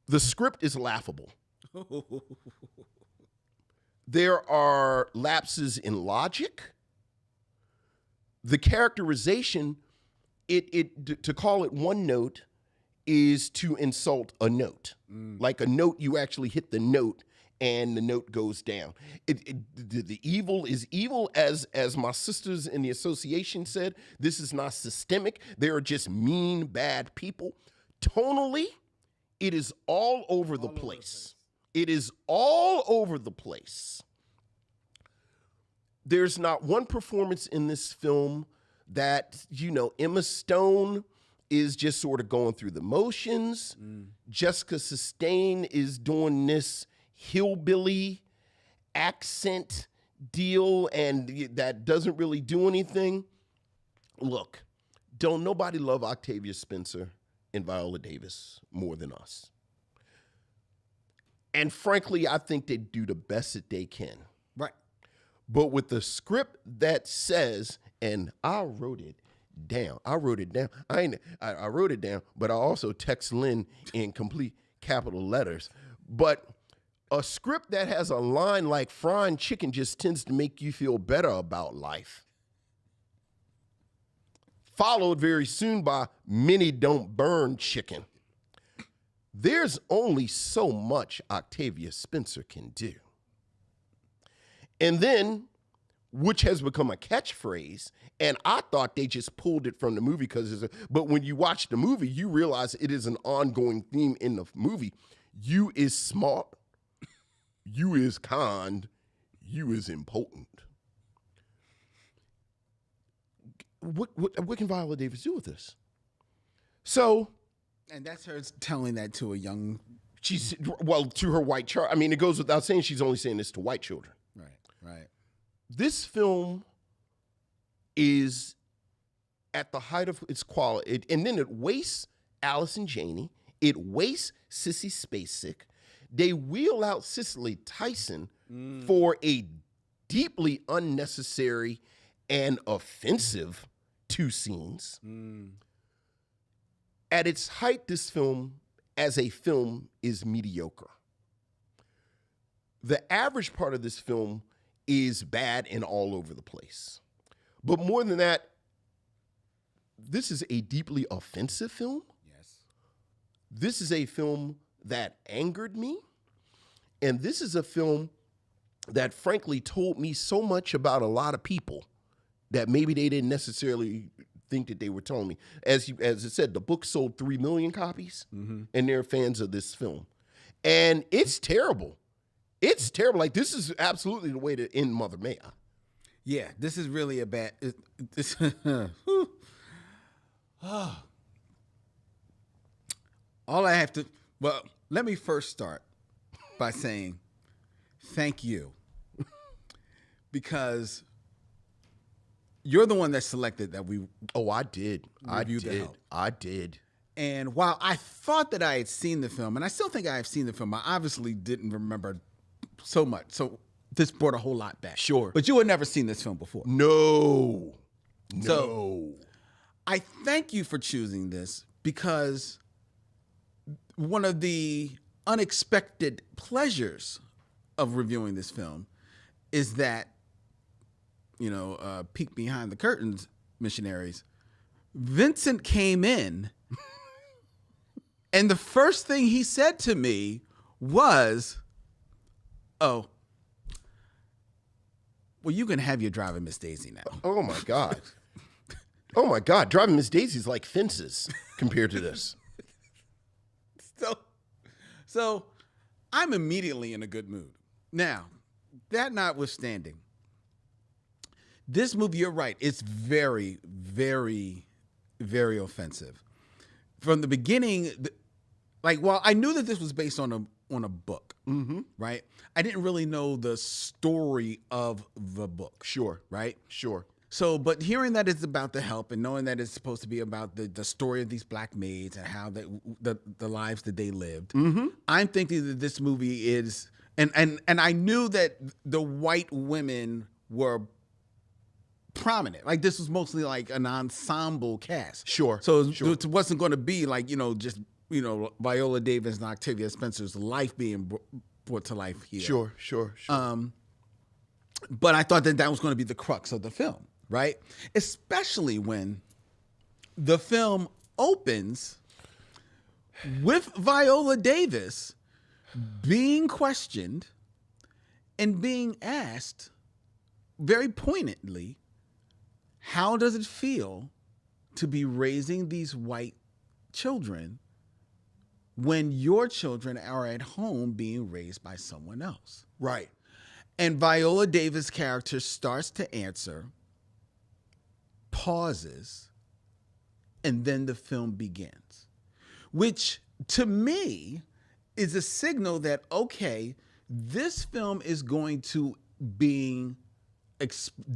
The script is laughable. There are lapses in logic. The characterization, to call it one note is to insult a note. Like a note, you actually hit the note and the note goes down. The evil is evil, as my sisters in the association said. This is not systemic. They are just mean, bad people. Tonally, it is all over the place. It is all over the place. There's not one performance in this film that, Emma Stone is just sort of going through the motions. Jessica Chastain is doing this hillbilly accent deal, and that doesn't really do anything. Look, don't nobody love Octavia Spencer and Viola Davis more than us. And frankly, I think they do the best that they can. Right. But with the script that says, and I wrote it down. I wrote it down, but I also text Lynn in complete capital letters. But a script that has a line like frying chicken just tends to make you feel better about life. Followed very soon by many don't burn chicken. There's only so much Octavia Spencer can do. And then, which has become a catchphrase, and I thought they just pulled it from the movie but when you watch the movie, you realize it is an ongoing theme in the movie. You is smart, you is kind, you is important. what can Viola Davis do with this? So, And that's her telling that to a young. to her white child. I mean, it goes without saying she's only saying this to white children. Right. This film is at the height of its quality, and then it wastes Allison Janney. It wastes Sissy Spacek. They wheel out Cicely Tyson for a deeply unnecessary and offensive 2 scenes. At its height, this film, as a film, is mediocre. The average part of this film is bad and all over the place. But more than that, this is a deeply offensive film. Yes. This is a film that angered me. And this is a film that frankly told me so much about a lot of people that maybe they didn't necessarily think that they were telling me. As it said, the book sold 3 million copies, and they're fans of this film. And it's terrible. It's terrible. Like, this is absolutely the way to end Mother May I. Yeah, this is really a bad. All I have to. Well, let me first start by saying thank you, because you're the one that selected that we. Oh, I did. Review The Help. I did. And while I thought that I had seen the film, and I still think I have seen the film, I obviously didn't remember so much. So this brought a whole lot back. Sure. But you had never seen this film before. No. So I thank you for choosing this, because one of the unexpected pleasures of reviewing this film is that, peek behind the curtains, missionaries, Vincent came in and the first thing he said to me was, "Oh, well, you can have your driving Miss Daisy now." Oh, my God. Oh, my God. Driving Miss Daisy's like fences compared to this. So I'm immediately in a good mood. Now, that notwithstanding, this movie, you're right, it's very, very, very offensive. From the beginning, while I knew that this was based on a book, right? I didn't really know the story of the book. Sure. Right? Sure. So, but hearing that it's about the help and knowing that it's supposed to be about the story of these black maids and how the lives that they lived, I'm thinking that this movie is, and I knew that the white women were prominent. Like, this was mostly like an ensemble cast. Sure. So it wasn't going to be like, just, Viola Davis and Octavia Spencer's life being brought to life here. Sure. But I thought that was going to be the crux of the film, right? Especially when the film opens with Viola Davis being questioned and being asked very poignantly, how does it feel to be raising these white children when your children are at home being raised by someone else? Right. And Viola Davis' character starts to answer, pauses, and then the film begins, which to me is a signal that, okay, this film is going to be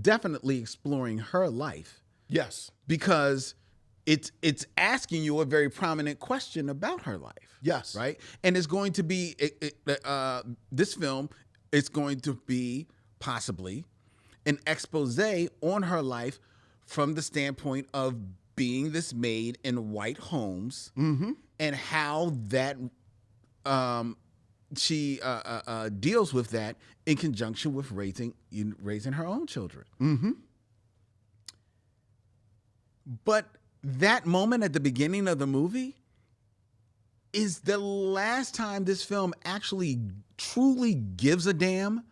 definitely exploring her life. Yes. Because it's asking you a very prominent question about her life. Yes. Right? And it's going to be, this film, it's going to be possibly an expose on her life from the standpoint of being this maid in white homes, and how that she deals with that in conjunction with raising her own children. But that moment at the beginning of the movie is the last time this film actually truly gives a damn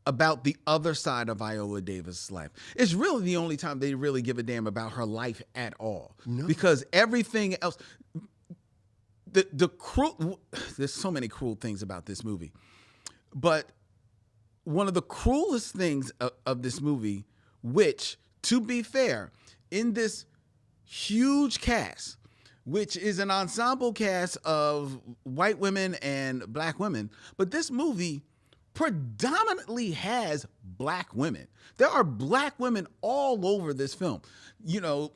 about the other side of Viola Davis' life. It's really the only time they really give a damn about her life at all. No. Because everything else, the cruel, there's so many cruel things about this movie. But one of the cruelest things of this movie, which, to be fair, in this huge cast, which is an ensemble cast of white women and black women, but this movie predominantly has black women. There are black women all over this film. You know,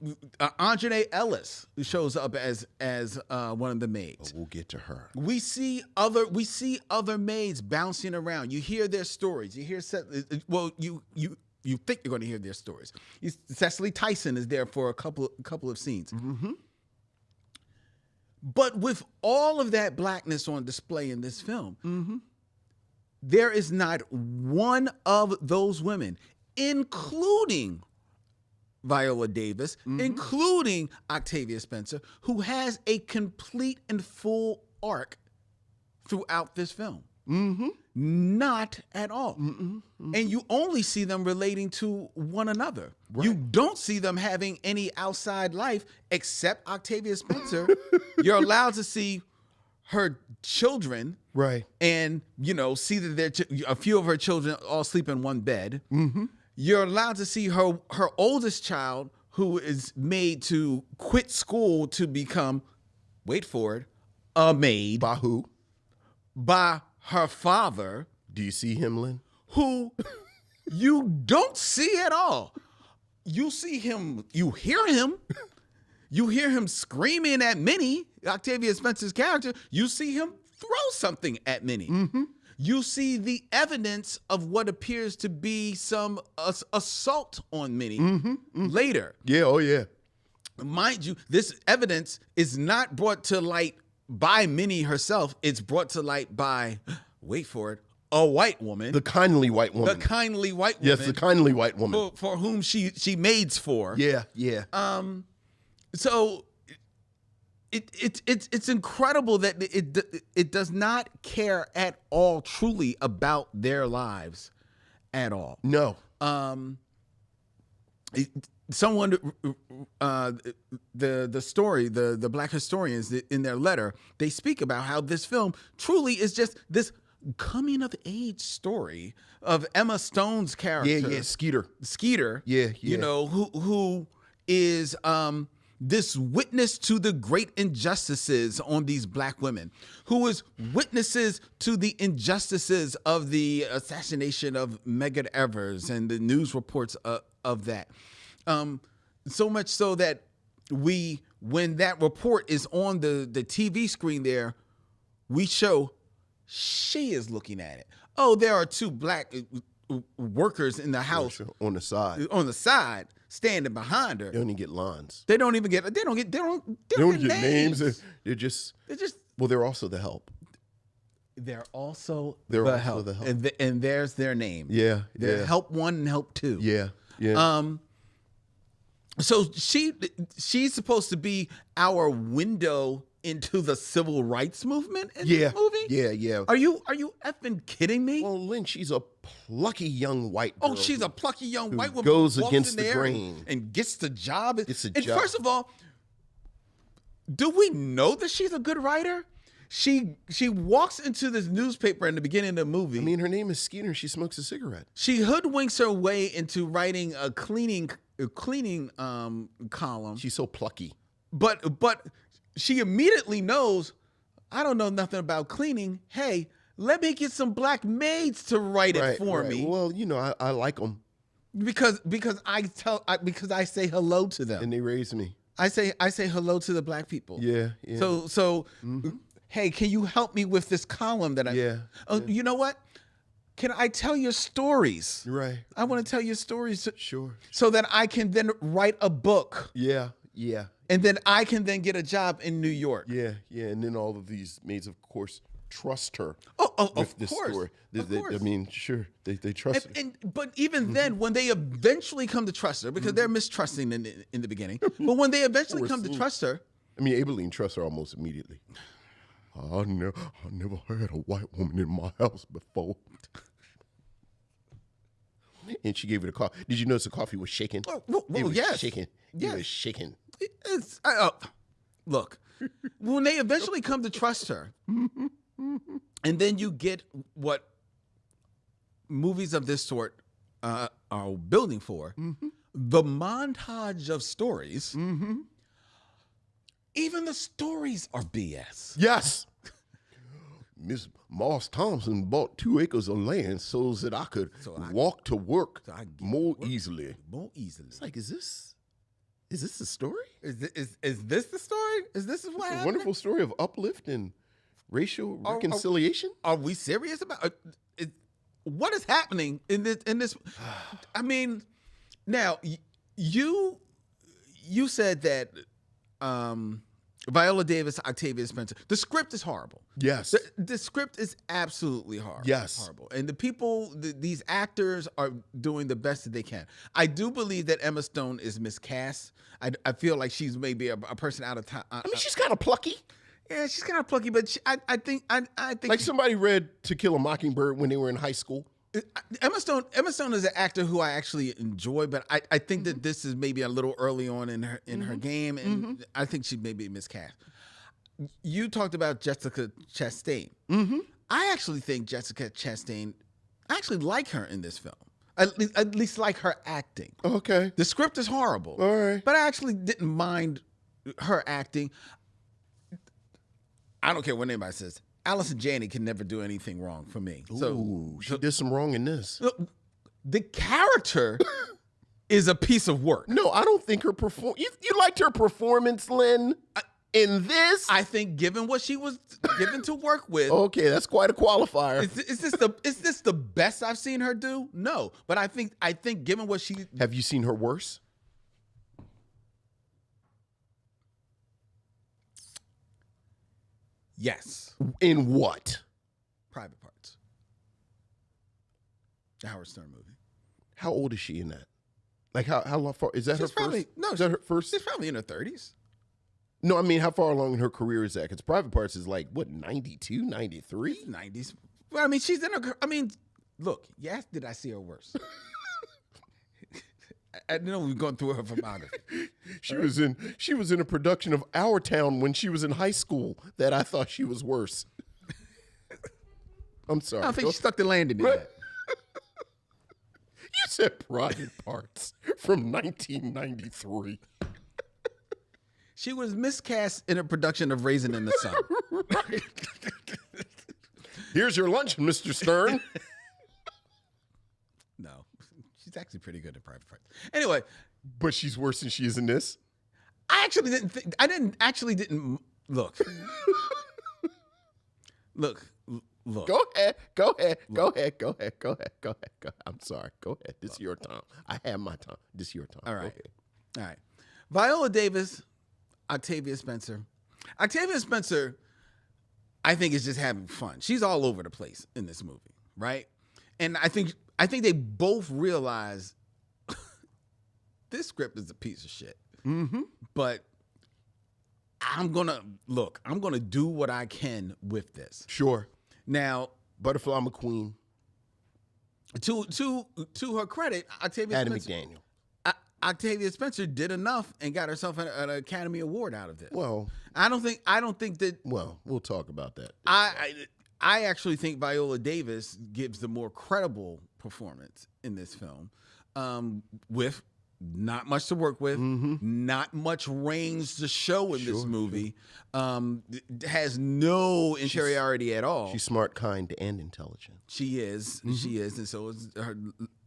Andre Ellis shows up as one of the maids. We'll get to her. We see other maids bouncing around. You hear their stories. You hear you think you're going to hear their stories. Cecily Tyson is there for a couple of scenes. Mm-hmm. But with all of that blackness on display in this film, Mm-hmm. there is not one of those women, including Viola Davis, including Octavia Spencer, who has a complete and full arc throughout this film. Mm-hmm. Not at all. And you only see them relating to one another. Right. You don't see them having any outside life except Octavia Spencer. You're allowed to see her children, right? And see that a few of her children all sleep in one bed. Mm-hmm. You're allowed to see her oldest child, who is made to quit school to become, wait for it, a maid. By who? By her father. Do you see him, Lynn? Who you don't see at all. You see him, you hear him screaming at Minnie, Octavia Spencer's character. You see him throw something at Minnie. Mm-hmm. You see the evidence of what appears to be some assault on Minnie later. Yeah, oh yeah. Mind you, this evidence is not brought to light by Minnie herself. It's brought to light by, wait for it, a white woman. The kindly white woman. The kindly white woman. Yes, the kindly white woman. For whom she maids for. Yeah, yeah. So it's incredible that it does not care at all truly about their lives at all. No. Someone the story, the black historians in their letter, they speak about how this film truly is just this coming of age story of Emma Stone's character. Yeah, Skeeter. Yeah. Who is this witness to the great injustices on these black women, who is witnesses to the injustices of the assassination of Medgar Evers and the news reports of that. So much so that when that report is on the TV screen there, we show she is looking at it. Oh, there are two black workers in the house on the side, standing behind her. They don't even get lines. They don't get names. They're just well, they're also the help. They're also the the help. help. And there's their name. Yeah. They're help 1 and help 2. Yeah. So she's supposed to be our window into the civil rights movement in this movie? Yeah. Are you effing kidding me? Well, Lynn, she's a plucky young white girl. Oh, she's a plucky young white woman goes who walks against in the there grain and gets the job. And first of all, do we know that she's a good writer? She walks into this newspaper in the beginning of the movie. I mean, her name is Skeeter. She smokes a cigarette. She hoodwinks her way into writing a cleaning column. She's so plucky. But she immediately knows, I don't know nothing about cleaning. Hey, let me get some black maids to write it for me. Well, I like them because I say hello to them, and they raised me. I say hello to the black people. Yeah. So hey, can you help me with this column that I? Yeah. You know what? Can I tell your stories? Right. I want to tell your stories. Sure. So that I can then write a book. Yeah. And then I can then get a job in New York. Yeah. And then all of these maids, of course, trust her. Of this course. Story. Of course. I mean, sure, they trust her. But even then, when they eventually come to trust her, because they're mistrusting in the beginning, but when they eventually come to trust her, I mean, Aibileen trusts her almost immediately. I never had a white woman in my house before. And she gave it a coffee. Did you notice the coffee was shaking? It was yes. shaking. Yes. It was shaking. Look, when they eventually come to trust her, and then you get what movies of this sort are building for, the montage of stories, even the stories are BS. Yes. Miss Moss Thompson bought 2 acres of land so that I could walk to work more easily. More easily. It's like, is this the story? Is this the story? Is this what A happened? wonderful story of uplift and racial reconciliation? Are we serious about what is happening in this? I mean, now you said that Viola Davis, Octavia Spencer. The script is horrible. Yes. The script is absolutely horrible. Yes. Horrible. And the people, these actors are doing the best that they can. I do believe that Emma Stone is miscast. I feel like she's maybe a person out of time. I mean, she's kind of plucky. Yeah, she's kind of plucky, but I think Like somebody read To Kill a Mockingbird when they were in high school. Emma Stone is an actor who I actually enjoy, but I think that this is maybe a little early on in her game, and I think she may be miscast. You talked about Jessica Chastain. I actually think Jessica Chastain. I actually like her in this film. At least like her acting. Okay. The script is horrible. All right. But I actually didn't mind her acting. I don't care what anybody says. Allison Janney can never do anything wrong for me. Ooh, she did some wrong in this. The character is a piece of work. No, I don't think her you liked her performance, Lynn, in this? I think given what she was given to work with. Okay, that's quite a qualifier. Is this the best I've seen her do? No. But I think given what she Have you seen her worse? Yes. In what? Private Parts. The Howard Stern movie. How old is she in that? Like how long far is that She's her probably, first? No, is that her first? She's probably in her 30s. No, I mean, how far along in her career is that? Because Private Parts is like, what, 92, 93? 90s. Well, I mean, she's in her. I mean, look, yes, did I see her worse? I know we've gone through her filmography. She was in a production of Our Town when she was in high school that I thought she was worse. I'm sorry. I don't think she stuck the landing in that. You said Private Parts from 1993. She was miscast in a production of Raisin in the Sun. Right. Here's your lunch, Mr. Stern. No, she's actually pretty good at Private Parts. Anyway, But she's worse than she is in this. I actually didn't think. I didn't look. Look. Go ahead. I'm sorry. Go ahead. This is your time. I have my time. This is your time. All right. Go ahead. All right. Viola Davis, Octavia Spencer. Octavia Spencer, I think, is just having fun. She's all over the place in this movie, right? And I think they both realize this script is a piece of shit. Mm-hmm. But I'm gonna do what I can with this. Sure. Now, Butterfly McQueen. To her credit, Octavia Spencer did enough and got herself an Academy Award out of this. Well, I don't think that. well, we'll talk about that. I actually think Viola Davis gives the more credible performance in this film, with not much to work with, not much range to show in this movie. Has no interiority at all. She's smart, kind, and intelligent. She is, and so is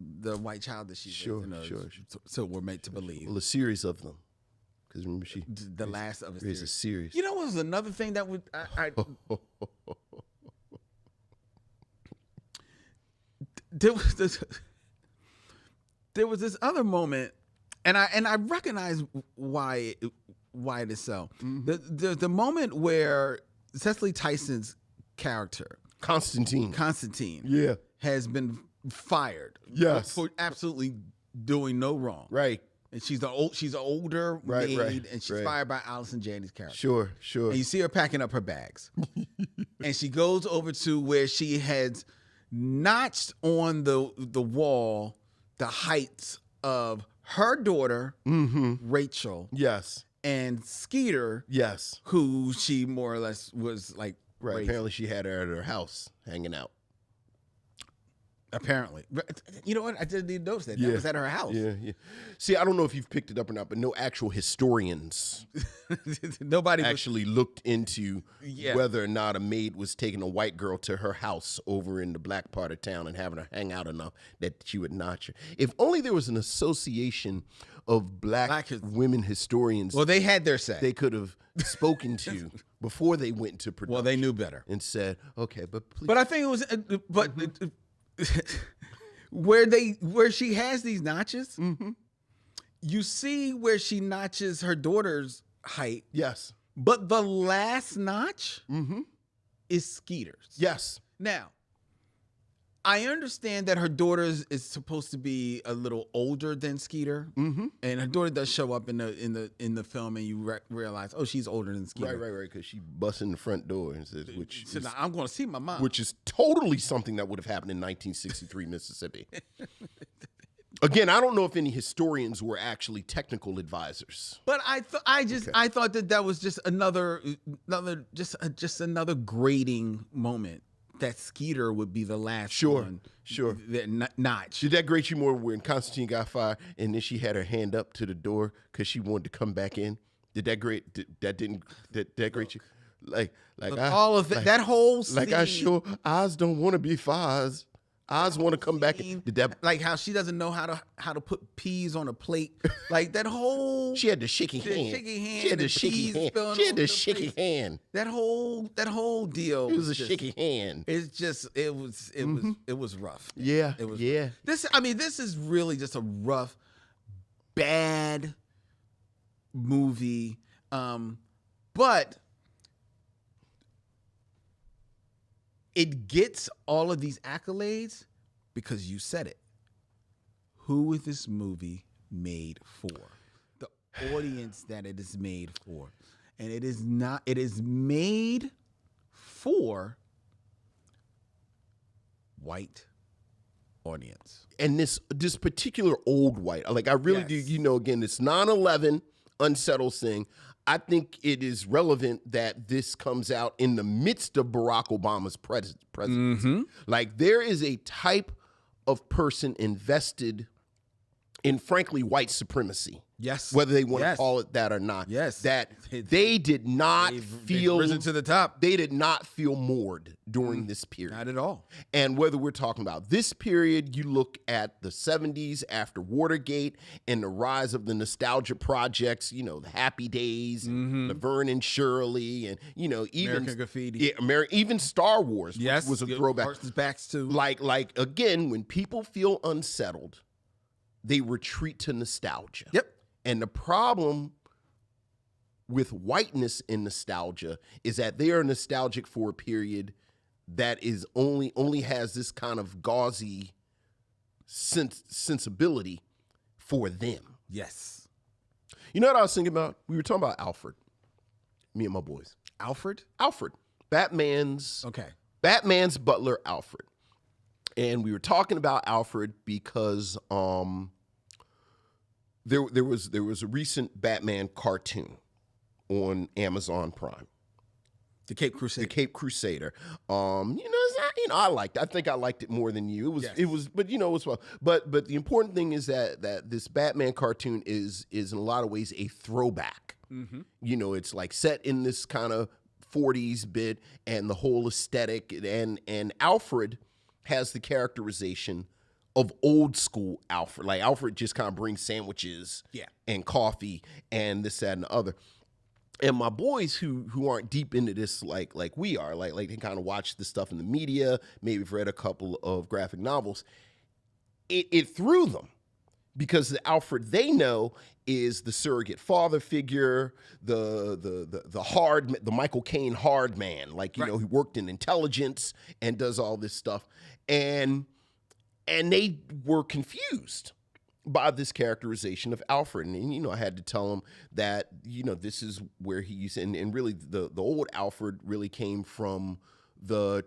the white child that she's Sure. So we're made to believe. Well, a series of them. Because remember, The last of a there's a series. You know what was another thing that would there was this other moment, and I recognize why it is so. The moment where Cecily Tyson's character Constantine. Yeah. has been fired. Yes. For absolutely doing no wrong. Right. And she's an older maid, and she's fired by Allison Janney's character. Sure. And you see her packing up her bags. And she goes over to where she had notched on the wall the heights of her daughter, Rachel. Yes. And Skeeter. Yes. Who she more or less was like. Right. raising. Apparently she had her at her house hanging out. Apparently. But you know what? I didn't even notice that. That was at her house. Yeah. See, I don't know if you've picked it up or not, but no actual historians Nobody actually looked into whether or not a maid was taking a white girl to her house over in the black part of town and having her hang out enough that she would notch her. If only there was an association of black women historians. Well, they had their say. They could have spoken to before they went into production. Well, they knew better and said, "Okay, but please." But I think it was, where she has these notches. You see where she notches her daughter's height. Yes. But the last notch is Skeeter's. Yes. Now, I understand that her daughter is supposed to be a little older than Skeeter, and her daughter does show up in the film, and you realize, oh, she's older than Skeeter. Right, because she busts in the front door and says, now I'm going to see my mom, which is totally something that would have happened in 1963 Mississippi. Again, I don't know if any historians were actually technical advisors, but I thought that was just another grading moment. That Skeeter would be the last one. Sure. That notch. Did that grate you more when Constantine got fired and then she had her hand up to the door because she wanted to come back in? Did that grate? Did that grate you? All of that whole scene. Like Oz don't want to be Foz. Oz want to come back in. Did that, like how she doesn't know how to put peas on a plate. Like that whole. She had the shaky hand. She had the shaky hand. She had the shaky hand. That whole deal. It was a shaky hand. It's just it was rough. Yeah. It was. Yeah. This is really just a rough, bad movie. But it gets all of these accolades because you said it. Who is this movie made for? The audience that it is made for. And it is made for white audience. And this particular old white, like I really do, again, this 9/11 unsettles thing. I think it is relevant that this comes out in the midst of Barack Obama's presidency. Like there is a type of person invested in, frankly, white supremacy. Yes. Whether they want to call it that or not. Yes. That they did not feel risen to the top. They did not feel moored during this period. Not at all. And whether we're talking about this period, you look at the 70s after Watergate and the rise of the nostalgia projects, the Happy Days, Laverne and Shirley, and even American Graffiti. Even Star Wars was a throwback. Backs to like again, when people feel unsettled, they retreat to nostalgia. Yep. And the problem with whiteness in nostalgia is that they are nostalgic for a period that is only has this kind of gauzy sensibility for them. Yes. You know what I was thinking about? We were talking about Alfred, me and my boys. Alfred, Batman's butler, Alfred. And we were talking about Alfred because there was a recent Batman cartoon on Amazon Prime. The Cape Crusader. I liked it. I think I liked it more than you. It was but it was well. But the important thing is that this Batman cartoon is in a lot of ways a throwback. It's like set in this kind of 40s bit and the whole aesthetic, and Alfred has the characterization of old school Alfred. Like Alfred just kind of brings sandwiches and coffee and this, that, and the other. And my boys who aren't deep into this like we are, like they kind of watch this stuff in the media, maybe have read a couple of graphic novels, it threw them. Because the Alfred they know is the surrogate father figure, the Michael Caine hard man, he worked in intelligence and does all this stuff, and they were confused by this characterization of Alfred, and I had to tell them that this is where he's and really the old Alfred really came from the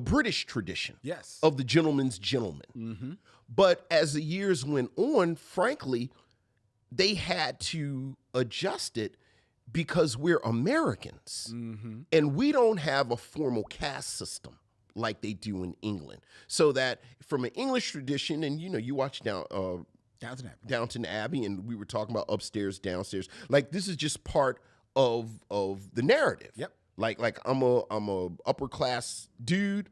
British tradition, of the gentleman's gentleman. But as the years went on, frankly, they had to adjust it because we're Americans and we don't have a formal caste system like they do in England. So that from an English tradition, and you watch Downton Abbey, and we were talking about upstairs, downstairs. Like this is just part of the narrative. Yep. Like I'm a upper class dude.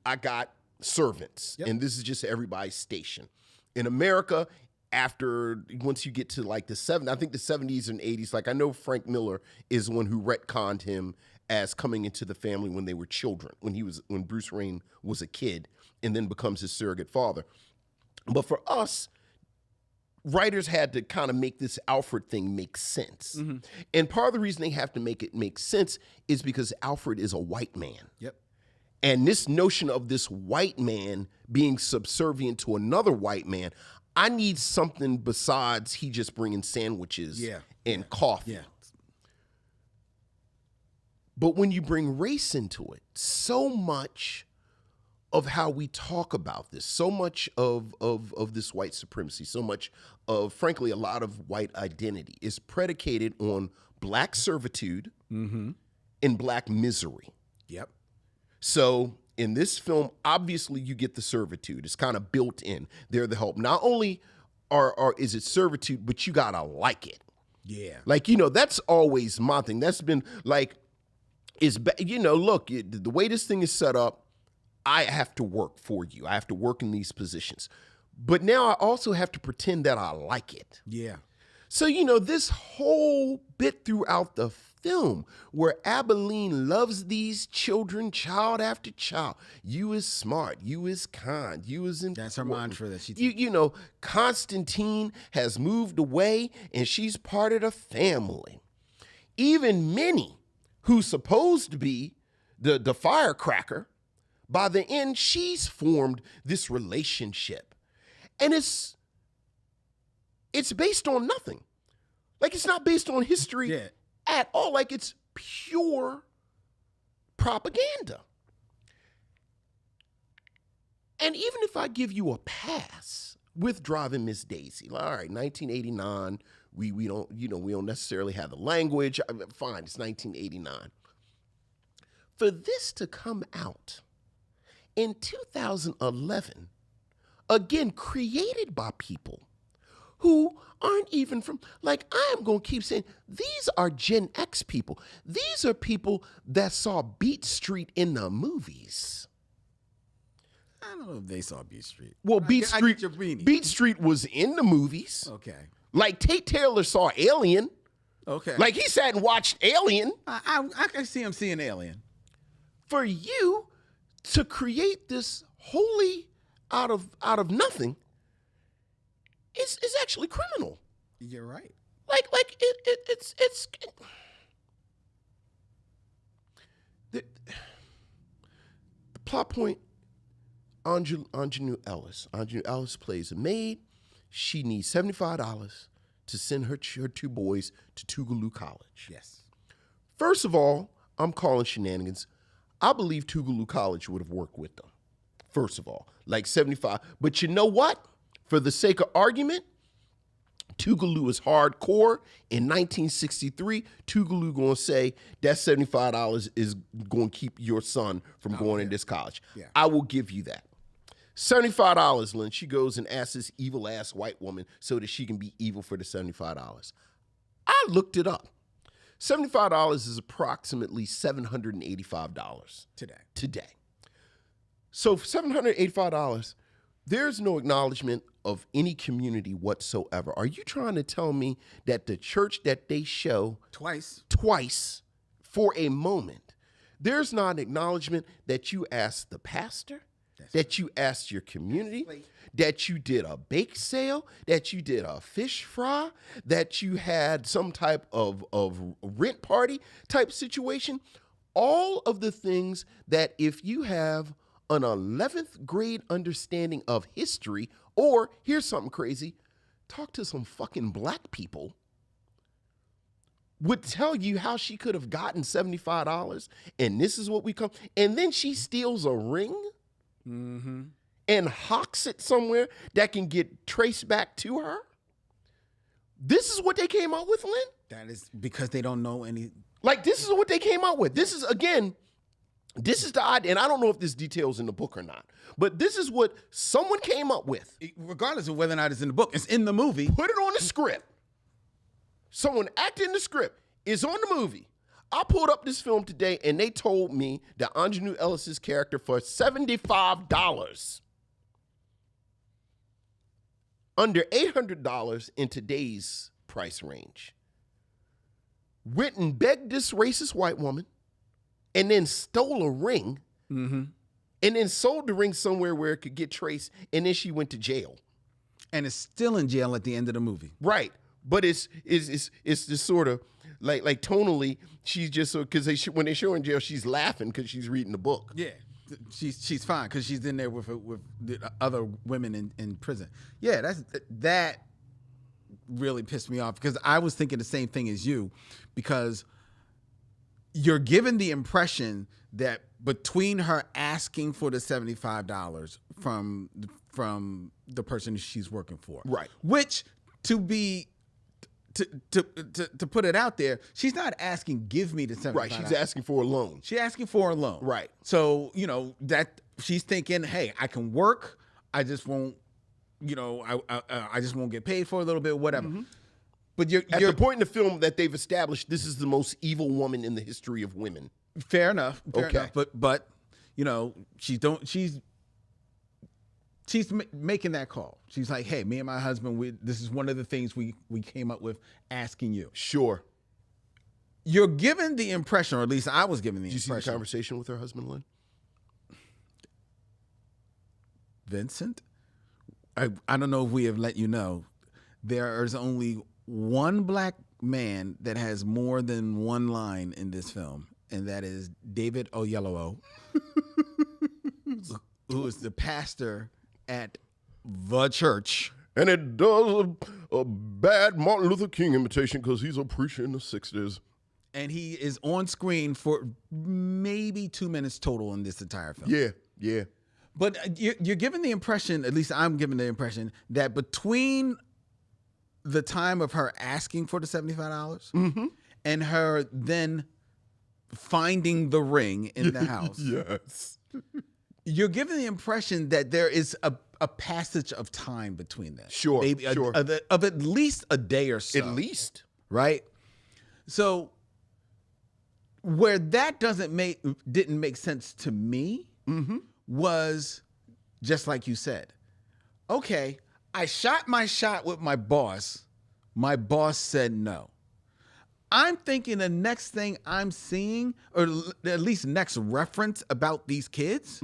I got servants, and this is just everybody's station. In America, once you get to like the 70s, I think the 70s and 80s, like I know Frank Miller is the one who retconned him as coming into the family when they were children, when Bruce Wayne was a kid, and then becomes his surrogate father. But for us, writers had to kind of make this Alfred thing make sense. Mm-hmm. And part of the reason they have to make it make sense is because Alfred is a white man. Yep. And this notion of this white man being subservient to another white man, I need something besides he just bringing sandwiches and coffee. Yeah. But when you bring race into it, so much of how we talk about this, so much of this white supremacy, so much of, frankly, a lot of white identity is predicated on black servitude and black misery. Yep. So in this film, obviously you get the servitude. It's kind of built in. They're the help. Not only is it servitude, but you gotta like it. Yeah. Like, that's always my thing. That's been like, look, the way this thing is set up, I have to work for you. I have to work in these positions. But now I also have to pretend that I like it. Yeah. So, this whole bit throughout the film where Abilene loves these children, child after child. You is smart. You is kind. You is important. That's her mantra that she... Constantine has moved away and she's part of the family. Even Minnie, who's supposed to be the firecracker, by the end, she's formed this relationship. And it's based on nothing. Like, it's not based on history at all. Like, it's pure propaganda. And even if I give you a pass with Driving Miss Daisy, all right, 1989, we don't necessarily have the language. Fine, it's 1989. For this to come out in 2011, again, created by people who aren't even from, like, I am going to keep saying, these are Gen X people. These are people that saw Beat Street in the movies. I don't know if they saw Beat Street. Well, Beat Street was in the movies. Okay. Like, Tate Taylor saw Alien. Okay. Like, he sat and watched Alien. I can see him seeing Alien. For you to create this wholly out of nothing is actually criminal. You're right. Like it's the plot point. Ingenue Ellis plays a maid. She needs $75 to send her two boys to Tougaloo College. Yes. First of all, I'm calling shenanigans. I believe Tougaloo College would have worked with them. First of all, like 75. But you know what? For the sake of argument, Tougaloo is hardcore. In 1963, Tougaloo going to say that $75 is going to keep your son from going to this college. Yeah. I will give you that. $75, Lynn. She goes and asks this evil-ass white woman so that she can be evil for the $75. I looked it up. $75 is approximately $785 today. So for $785, there's no acknowledgement of any community whatsoever. Are you trying to tell me that the church that they show twice for a moment, there's not an acknowledgement that you asked the pastor, that you asked your community, that you did a bake sale, that you did a fish fry, that you had some type of rent party type situation? All of the things that if you have an 11th grade understanding of history, or here's something crazy, talk to some fucking black people, would tell you how she could have gotten $75 and this is what we come. And then she steals a ring and hawks it somewhere that can get traced back to her. This is what they came out with, Lynn? That is because they don't know any. Like, this is what they came out with. This is, again, This is the idea, and I don't know if this detail's in the book or not, but this is what someone came up with. Regardless of whether or not it's in the book, it's in the movie. Put it on the script. Someone acted in the script. It's on the movie. I pulled up this film today, and they told me that Ingenue Ellis's character for $75, under $800 in today's price range, went and begged this racist white woman, and then stole a ring, and then sold the ring somewhere where it could get traced, and then she went to jail. And is still in jail at the end of the movie. Right. But it's this sort of, like tonally, she's just so, because when they show her in jail, she's laughing because she's reading the book. Yeah. She's fine because she's in there with the other women in prison. Yeah, that really pissed me off because I was thinking the same thing as you, because you're given the impression that between her asking for the $75 from the person she's working for, right, which to put it out there, she's not asking give me the $75. Right, she's asking for a loan. She's asking for a loan. Right. So, that she's thinking, hey, I can work, I just won't, I just won't get paid for a little bit, whatever. Mm-hmm. But you're at the point in the film that they've established this is the most evil woman in the history of women. Fair enough. Fair enough. But she's making that call. She's like, hey, me and my husband, this is one of the things we came up with asking you. Sure. You're given the impression, or at least I was given the impression. Did you see the conversation with her husband, Lynn? Vincent? I don't know if we have let you know. There is only one black man that has more than one line in this film, and that is David Oyelowo, who is the pastor at the church. And it does a bad Martin Luther King imitation because he's a preacher in the 60s. And he is on screen for maybe 2 minutes total in this entire film. Yeah. But you're given the impression, at least I'm given the impression, that between the time of her asking for the $75 and her then finding the ring in the house. Yes. You're given the impression that there is a passage of time between that. Sure. Maybe sure. Of at least a day or so. At least. Right? So where that didn't make sense to me was just like you said. Okay, I shot my shot with my boss. My boss said no. I'm thinking the next thing I'm seeing, or at least next reference about these kids,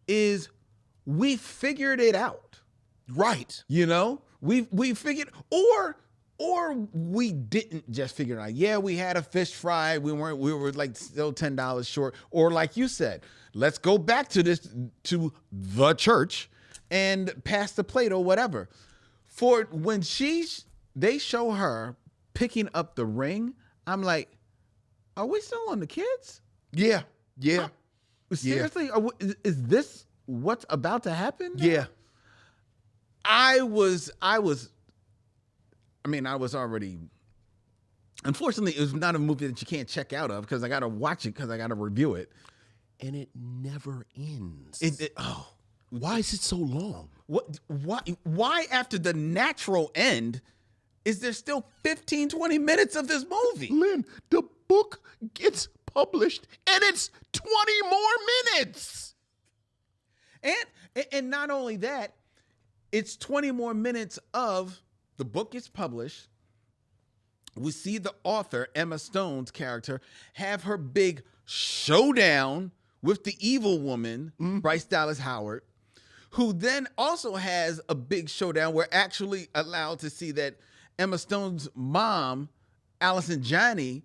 is we figured it out. Right. We figured, or we didn't just figure it out. Yeah, we had a fish fry. We were like still $10 short. Or like you said, let's go back to the church and pass the plate or whatever. For when they show her picking up the ring, I'm like, are we still on the kids? Yeah. Seriously? Is this what's about to happen now? Yeah. I was already, unfortunately, it was not a movie that you can't check out of because I got to watch it because I got to review it. And it never ends. Why is it so long? Why after the natural end is there still 15, 20 minutes of this movie? Lynn, the book gets published and it's 20 more minutes. And not only that, it's 20 more minutes of the book gets published. We see the author, Emma Stone's character, have her big showdown with the evil woman, Bryce Dallas Howard, who then also has a big showdown. We're actually allowed to see that Emma Stone's mom, Allison Janney,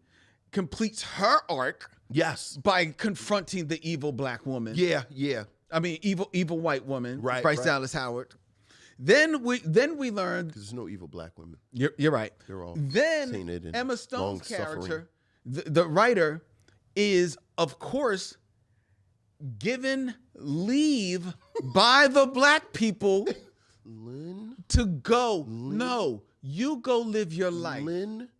completes her arc. Yes. By confronting the evil black woman. Yeah. I mean, evil white woman. Right. Bryce Dallas Howard. Then we learned there's no evil black women. You're right. They're all then tainted and Emma Stone's character, the writer, is of course given leave by the black people Lynn, to go. No, you go live your life. Lynn,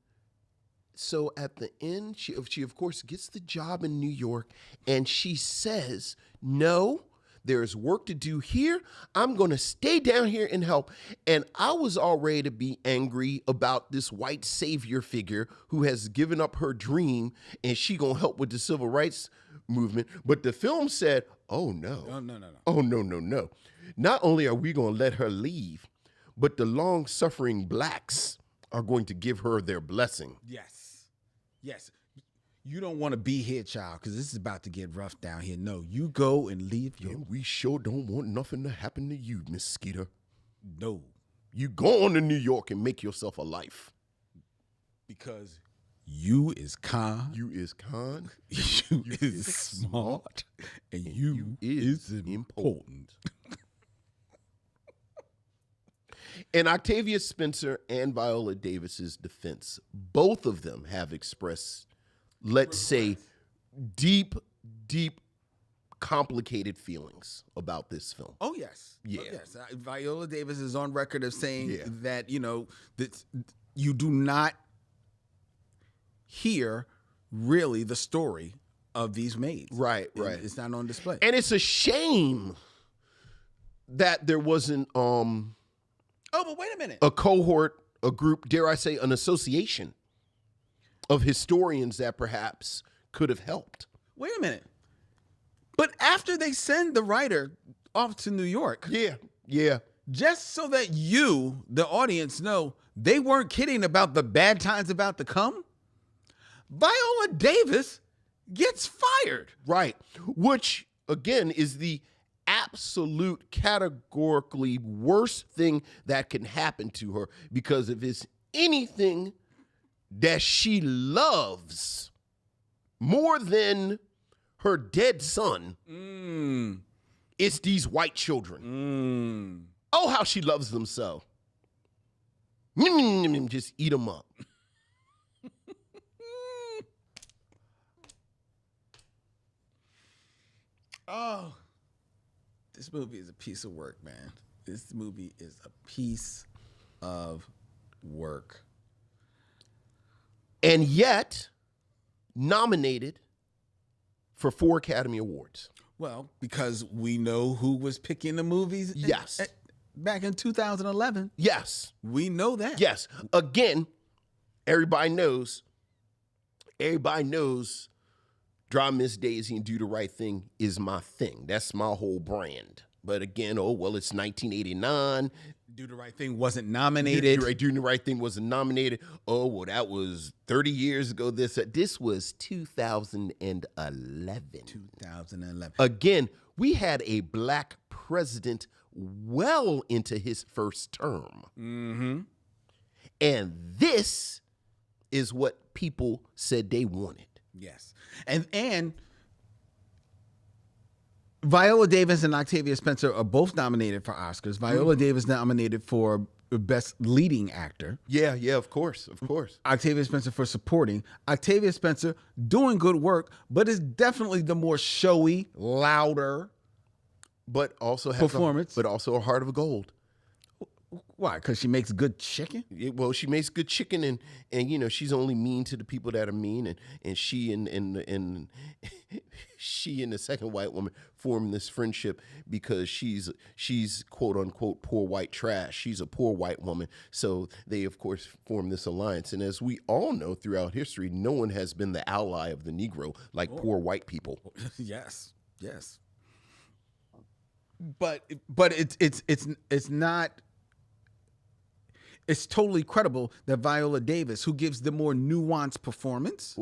so at the end, she of course gets the job in New York, and she says, "No, there's work to do here. I'm going to stay down here and help." And I was already to be angry about this white savior figure who has given up her dream, and she going to help with the civil rights movement. But the film said, "Oh no, Oh, no. oh no. Not only are we going to let her leave, but the long-suffering blacks are going to give her their blessing." Yes. You don't want to be here, child, because this is about to get rough down here. No, you go and leave your... And we sure don't want nothing to happen to you, Miss Skeeter. No. You go on to New York and make yourself a life. Because you is kind. You is kind. You is smart. And you is important. In Octavia Spencer and Viola Davis's defense, both of them have expressed, let's say, deep, complicated feelings about this film. Oh, yes. Yeah. Oh, yes. Viola Davis is on record of saying Yeah. that, that you do not hear really the story of these maids. Right. It's not on display. And it's a shame that there wasn't but wait a minute. a cohort, a group, dare I say, an association of historians that perhaps could have helped. Wait a minute. But after they send the writer off to New York, Yeah. just so that you, the audience, know they weren't kidding about the bad times about to come, Viola Davis gets fired. Right. Which, again, is the absolute categorically worst thing that can happen to her, because if it's anything that she loves more than her dead son, it's these white children. Oh, how she loves them so. Just eat them up. Oh, this movie is a piece of work, man. This movie is a piece of work. And yet, nominated for 4 Academy Awards. Well, because we know who was picking the movies. Yes. Back in 2011. Yes. We know that. Yes. Again, everybody knows Draw Miss Daisy and Do the Right Thing is my thing. That's my whole brand. But again, it's 1989. Do the Right Thing wasn't nominated. Do the Right Thing wasn't nominated. Oh, well, that was 30 years ago. This was 2011. 2011. Again, we had a black president well into his first term. Mm-hmm. And this is what people said they wanted. Yes. And Viola Davis and Octavia Spencer are both nominated for Oscars. Viola Davis nominated for Best Leading Actor. Yeah, of course. Octavia Spencer for supporting. Octavia Spencer doing good work, but is definitely the more showy, louder, but also has performance. But also a heart of gold. Why? Because she makes good chicken? Well, she makes good chicken, and she's only mean to the people that are mean, and she and she and the second white woman form this friendship because she's quote unquote poor white trash. She's a poor white woman, so they of course form this alliance. And as we all know throughout history, no one has been the ally of the Negro like poor white people. Yes. But it's not. It's totally credible that Viola Davis, who gives the more nuanced performance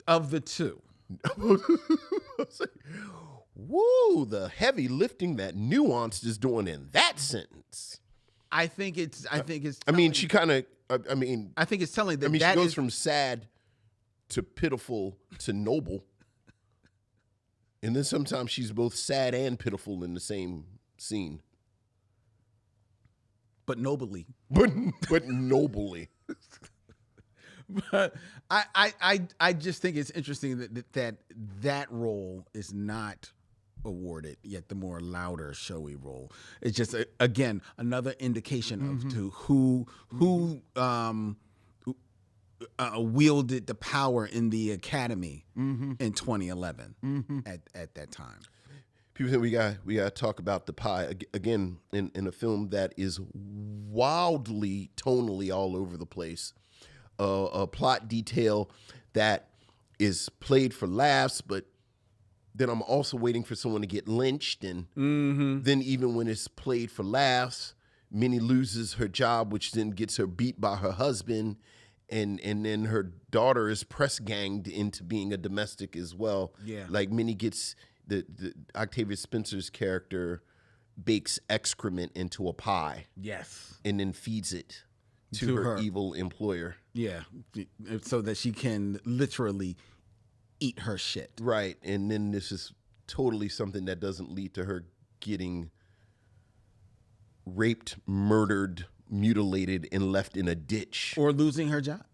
of the two. Woo, the heavy lifting that nuanced is doing in that sentence. I think it's. I mean, she kind of. I think it's telling that. She goes from sad to pitiful to noble, and then sometimes she's both sad and pitiful in the same scene. But nobly. But nobly. But I just think it's interesting that role is not awarded, yet the more louder, showy role. It's just again another indication of to who wielded the power in the academy in 2011 at that time. People think we got to talk about the pie again in a film that is wildly tonally all over the place. A plot detail that is played for laughs, but then I'm also waiting for someone to get lynched, and then even when it's played for laughs, Minnie loses her job, which then gets her beat by her husband, and then her daughter is press ganged into being a domestic as well. Yeah, like Minnie gets the Octavia Spencer's character bakes excrement into a pie. Yes, and then feeds it to her evil employer. Yeah, so that she can literally eat her shit. Right, and then this is totally something that doesn't lead to her getting raped, murdered, mutilated, and left in a ditch. Or losing her job.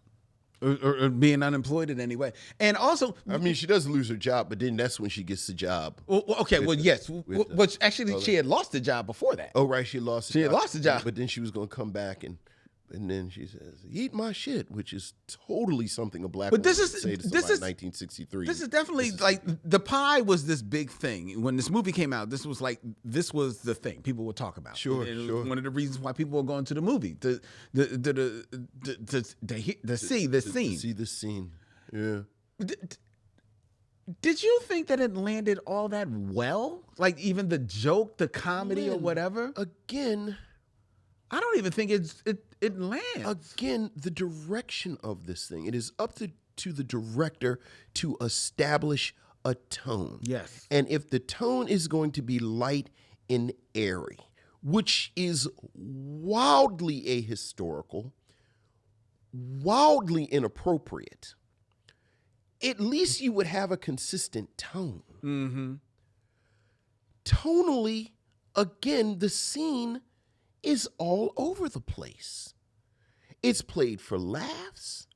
Or being unemployed in any way. And also... I mean, she does lose her job, but then that's when she gets the job. Yes. But actually, she had lost the job before that. Oh, right, she lost the job. She had lost the job. But then she was going to come back and then she says, "Eat my shit," which is totally something a black woman would say to somebody in 1963. This is definitely like the pie was this big thing when this movie came out. This was the thing people would talk about. Sure. One of the reasons why people were going to the movie to see this scene. To see this scene, yeah. Did you think that it landed all that well? Like even the joke, the comedy, or whatever. Again. I don't even think it lands. Again, the direction of this thing. It is up to the director to establish a tone. Yes. And if the tone is going to be light and airy, which is wildly ahistorical, wildly inappropriate, at least you would have a consistent tone. Mm-hmm. Tonally, again, the scene is all over the place. It's played for laughs.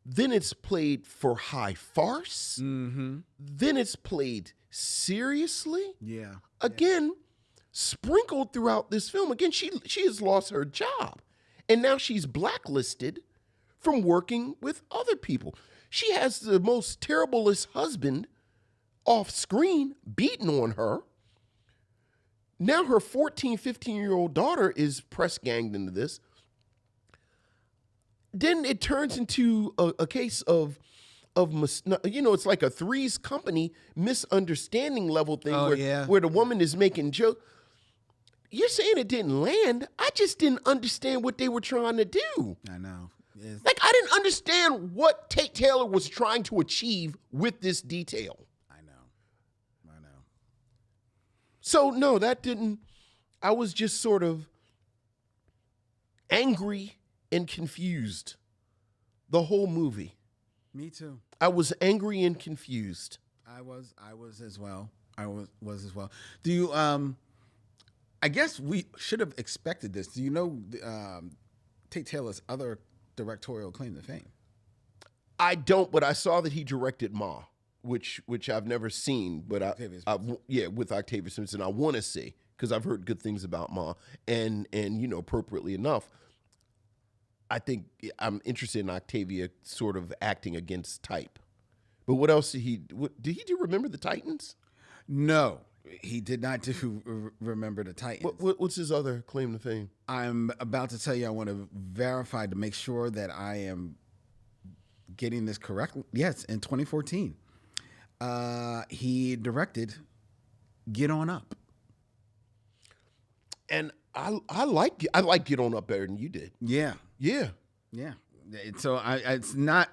Then it's played for high farce. Mm-hmm. Then it's played seriously. Yeah. Again, sprinkled throughout this film. Again, she has lost her job. And now she's blacklisted from working with other people. She has the most terriblest husband off screen beating on her. Now her 14, 15-year-old daughter is press ganged into this. Then it turns into a case of it's like a Three's Company misunderstanding level thing where the woman is making jokes. You're saying it didn't land. I just didn't understand what they were trying to do. I know. Like, I didn't understand what Tate Taylor was trying to achieve with this detail. So, no, that didn't. I was just sort of angry and confused the whole movie. Me too. I was angry and confused. I was as well. I was as well. Do you, I guess we should have expected this. Do you know Tate Taylor's other directorial claim to fame? I don't, but I saw that he directed Ma. Which I've never seen, but with Octavia Spencer, I want to see because I've heard good things about Ma, and appropriately enough, I think I'm interested in Octavia sort of acting against type. But what else did he do? Remember the Titans? No, he did not do Remember the Titans. What's his other claim to fame? I'm about to tell you. I want to verify to make sure that I am getting this correct. Yes, in 2014. He directed Get On Up. And I like Get On Up better than you did. Yeah. Yeah. Yeah. So it's not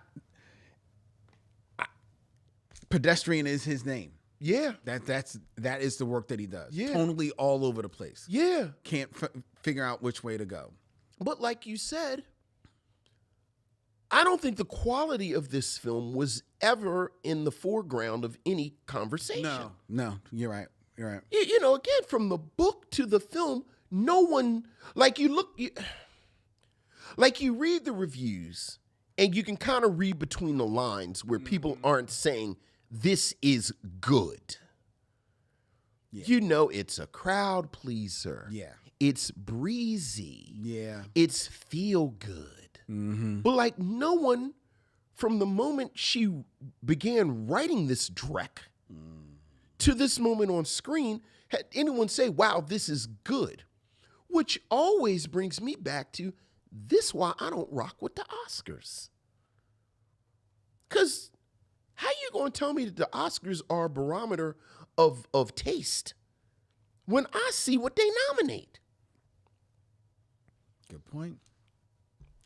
Pedestrian is his name. Yeah. That is the work that he does. Yeah. Totally all over the place. Yeah. Can't figure out which way to go. But like you said, I don't think the quality of this film was ever in the foreground of any conversation. No, you're right. You're right. Again, from the book to the film, no one, you read the reviews and you can kind of read between the lines where people aren't saying this is good. Yeah. It's a crowd pleaser. Yeah. It's breezy. Yeah. It's feel good. But like no one from the moment she began writing this dreck to this moment on screen had anyone say, wow, this is good. Which always brings me back to this why I don't rock with the Oscars. Because how you going to tell me that the Oscars are a barometer of taste when I see what they nominate? Good point.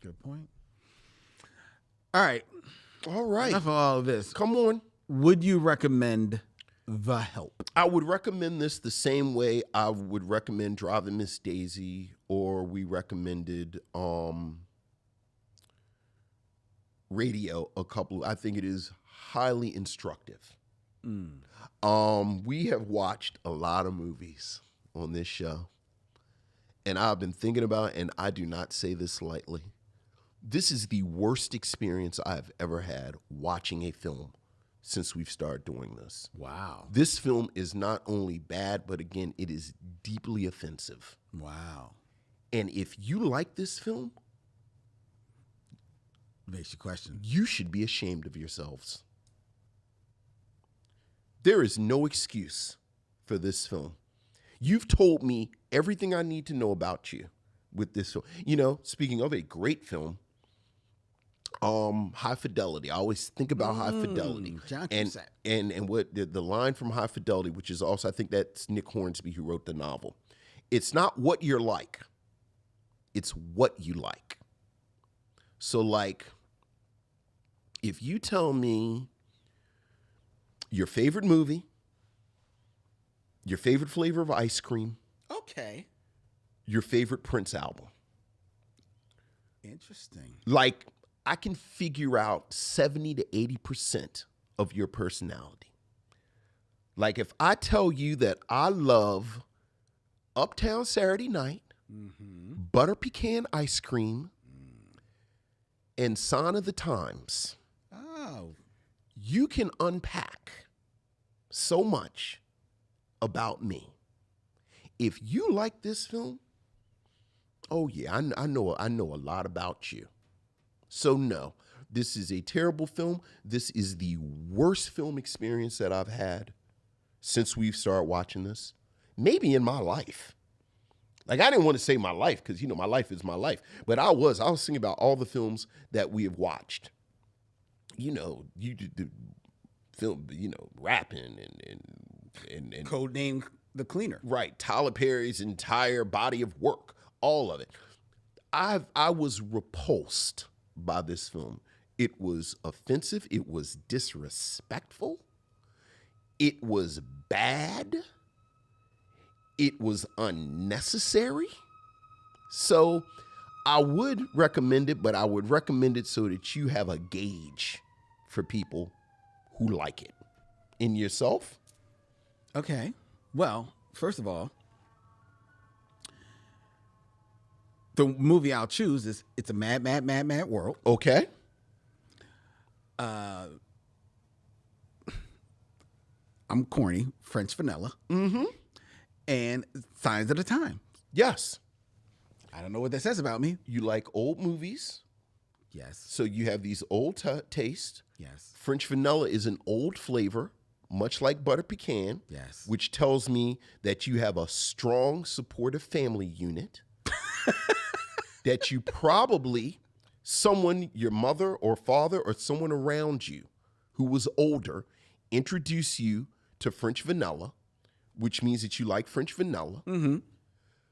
Good point. All right. All right. Enough of all of this. Come on. Would you recommend The Help? I would recommend this the same way I would recommend Driving Miss Daisy, or we recommended Radio a couple. I think it is highly instructive. We have watched a lot of movies on this show, and I've been thinking about, and I do not say this lightly, this is the worst experience I've ever had watching a film since we've started doing this. Wow. This film is not only bad, but again, it is deeply offensive. Wow. And if you like this film, Makes you question. you should be ashamed of yourselves. There is no excuse for this film. You've told me everything I need to know about you with this film. You know, speaking of a great film, High Fidelity. I always think about High Fidelity. John and Cusack. and what the line from High Fidelity, which is also, I think that's Nick Hornsby who wrote the novel. It's not what you're like. It's what you like. So like, if you tell me your favorite movie, your favorite flavor of ice cream, Okay. your favorite Prince album, Interesting. like I can figure out 70 to 80% of your personality. Like if I tell you that I love Uptown Saturday Night, butter pecan ice cream, and Sign of the Times, Oh. you can unpack so much about me. If you like this film, oh yeah, I know a lot about you. So no, this is a terrible film. This is the worst film experience that I've had since we've started watching this, maybe in my life. Like I didn't want to say my life because, you know, my life is my life. But I was thinking about all the films that we have watched. You know, you did the film, you know, rapping and Codename The Cleaner. right, Tyler Perry's entire body of work, all of it. I was repulsed by this film. It was offensive. It was disrespectful. It was bad. It was unnecessary. So I would recommend it, but I would recommend it so that you have a gauge for people who like it. In yourself? Okay. Well, first of all, the movie I'll choose is It's a Mad, Mad, Mad, Mad World. Okay. I'm corny, French vanilla. And Signs of the Time. Yes. I don't know what that says about me. You like old movies, Yes. so you have these old tastes. Yes. French vanilla is an old flavor, much like butter pecan. Yes. Which tells me that you have a strong, supportive family unit. That you probably, someone, your mother or father or someone around you who was older, introduced you to French vanilla, which means that you like French vanilla.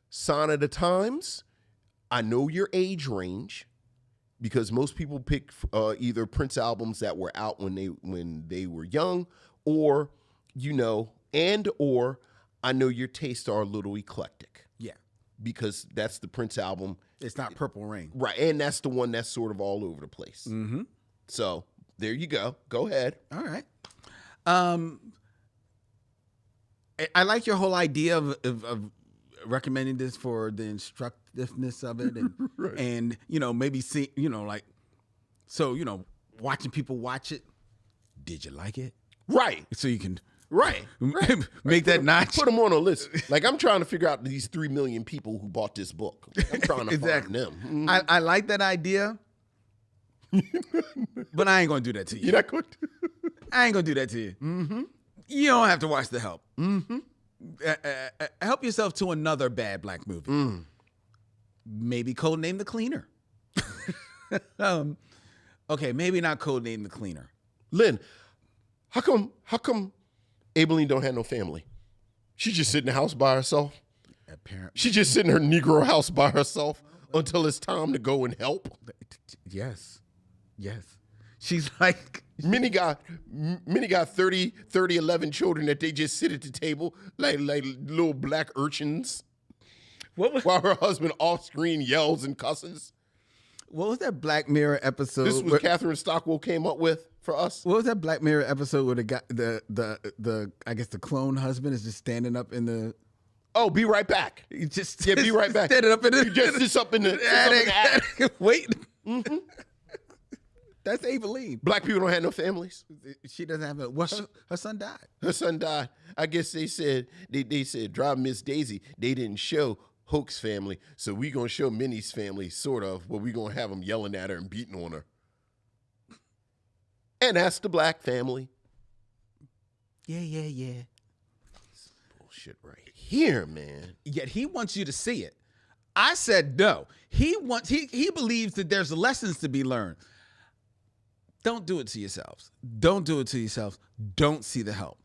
Sign of the Times, I know your age range because most people pick either Prince albums that were out when they were young, or, you know, and or I know your tastes are a little eclectic Yeah. because that's the Prince album. It's not Purple Rain. Right, and that's the one that's sort of all over the place. So there you go. Go ahead. All right. I like your whole idea of recommending this for the instructiveness of it, and and you know, maybe see, you know, like, so, you know, watching people watch it. Did you like it? Right, So you can right. make that notch. Put them on a list. Like I'm trying to figure out these 3 million people who bought this book. I'm trying to Exactly. find them. I like that idea. But I ain't going to do that to you. You're not going to. I ain't going to do that to you. Mm-hmm. You don't have to watch The Help. Mm-hmm. Help yourself to another bad black movie. Maybe Codename The Cleaner. Okay, maybe not Codename The Cleaner. Lynn, how come Aibileen don't have no family? She just sit in the house by herself. Apparently. She just sit in her Negro house by herself until it's time to go and help. Yes. She's like... Many got 30, 11 children that they just sit at the table like little black urchins. While her husband off screen yells and cusses. What was that Black Mirror episode? This was Catherine Stockwell came up with for us. What was that Black Mirror episode where the guy, the I guess the clone husband is just standing up in the... Oh, be right back. Be right back. Standing up in the... Just sits up in the attic. Wait. Mm-hmm. That's Aibileen. Black people don't have no families. She doesn't have a... Well, her son died. Her son died. I guess they said, Drive Miss Daisy. They didn't show Hoke's family, so we going to show Minnie's family, sort of, but we going to have them yelling at her and beating on her. And that's the black family. Yeah. This bullshit right here, man. Yet he wants you to see it. I said no. He believes that there's lessons to be learned. Don't do it to yourselves. Don't see The Help.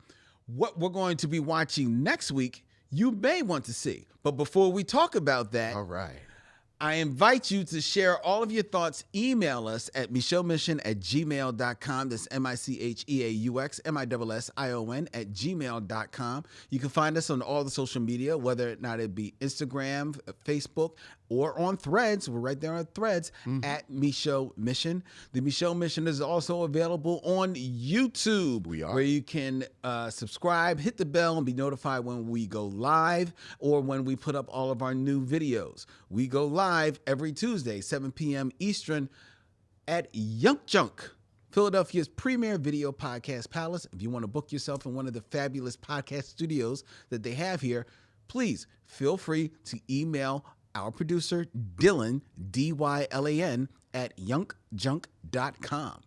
What we're going to be watching next week, you may want to see. But before we talk about that, All right. I invite you to share all of your thoughts. Email us at micheauxmission@gmail.com. That's MICHEAUXMISSION @gmail.com. You can find us on all the social media, whether or not it be Instagram, Facebook, or on Threads. We're right there on Threads at Micheaux Mission. The Micheaux Mission is also available on YouTube. We are. Where you can subscribe, hit the bell, and be notified when we go live or when we put up all of our new videos. We go live every Tuesday, 7 p.m. Eastern at Yunk Junk, Philadelphia's premier video podcast palace. If you want to book yourself in one of the fabulous podcast studios that they have here, please feel free to email our producer, Dylan, DYLAN, at yunkjunk.com.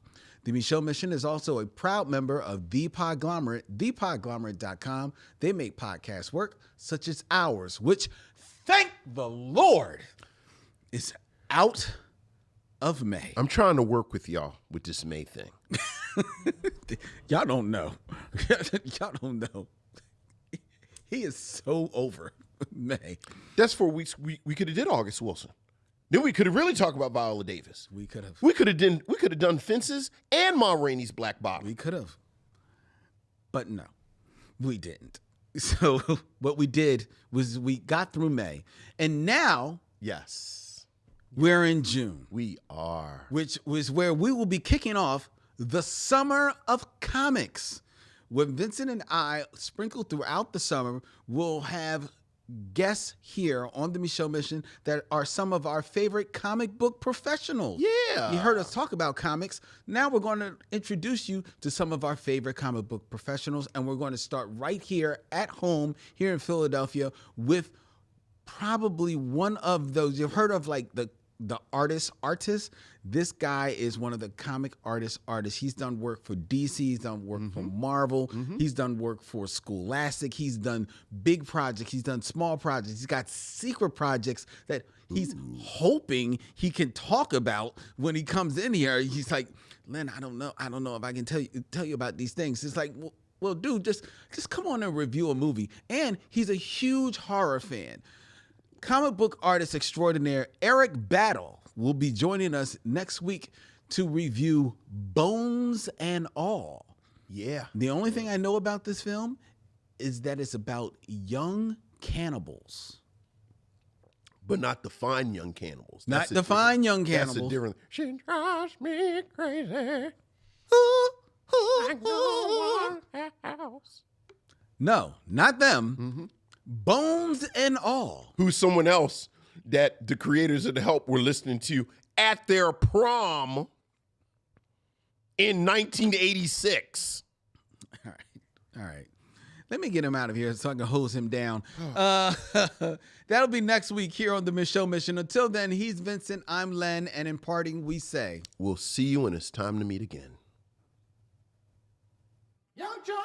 The Micheaux Mission is also a proud member of The Podglomerate, thepodglomerate.com. They make podcasts work, such as ours, which, thank the Lord, is out of May. I'm trying to work with y'all with this May thing. Y'all don't know. Y'all don't know. He is so over May. That's 4 weeks. We could have did August Wilson. Then we could have really talked about Viola Davis. We could have. We could have done Fences and Ma Rainey's Black Bottom. We could have. But no, we didn't. So what we did was we got through May. And now Yes. we're in June. We are. Which was where we will be kicking off the summer of comics. When Vincent and I, sprinkled throughout the summer, will have guests here on the Micheaux Mission that are some of our favorite comic book professionals. Yeah. You heard us talk about comics. Now we're going to introduce you to some of our favorite comic book professionals, and we're going to start right here at home here in Philadelphia with probably one of those. You've heard of like the artist. This guy is one of the comic artists. He's done work for DC. He's done work for Marvel. He's done work for Scholastic. He's done big projects. He's done small projects. He's got secret projects that he's hoping he can talk about when he comes in here. He's like, Len, I don't know if I can tell you about these things. It's like, well, dude, just come on and review a movie. And he's a huge horror fan. Comic book artist extraordinaire Eric Battle will be joining us next week to review Bones and All. Yeah. The only thing I know about this film is that it's about young cannibals. But not the fine young cannibals. Not the fine young That's cannibals. a different. She drives me crazy. No, not them. Bones and All. Who's someone else that the creators of The Help were listening to at their prom in 1986. All right. Let me get him out of here so I can hose him down. That'll be next week here on the Micheaux Mission. Until then, he's Vincent, I'm Len, and in parting, we say, we'll see you when it's time to meet again. Young John.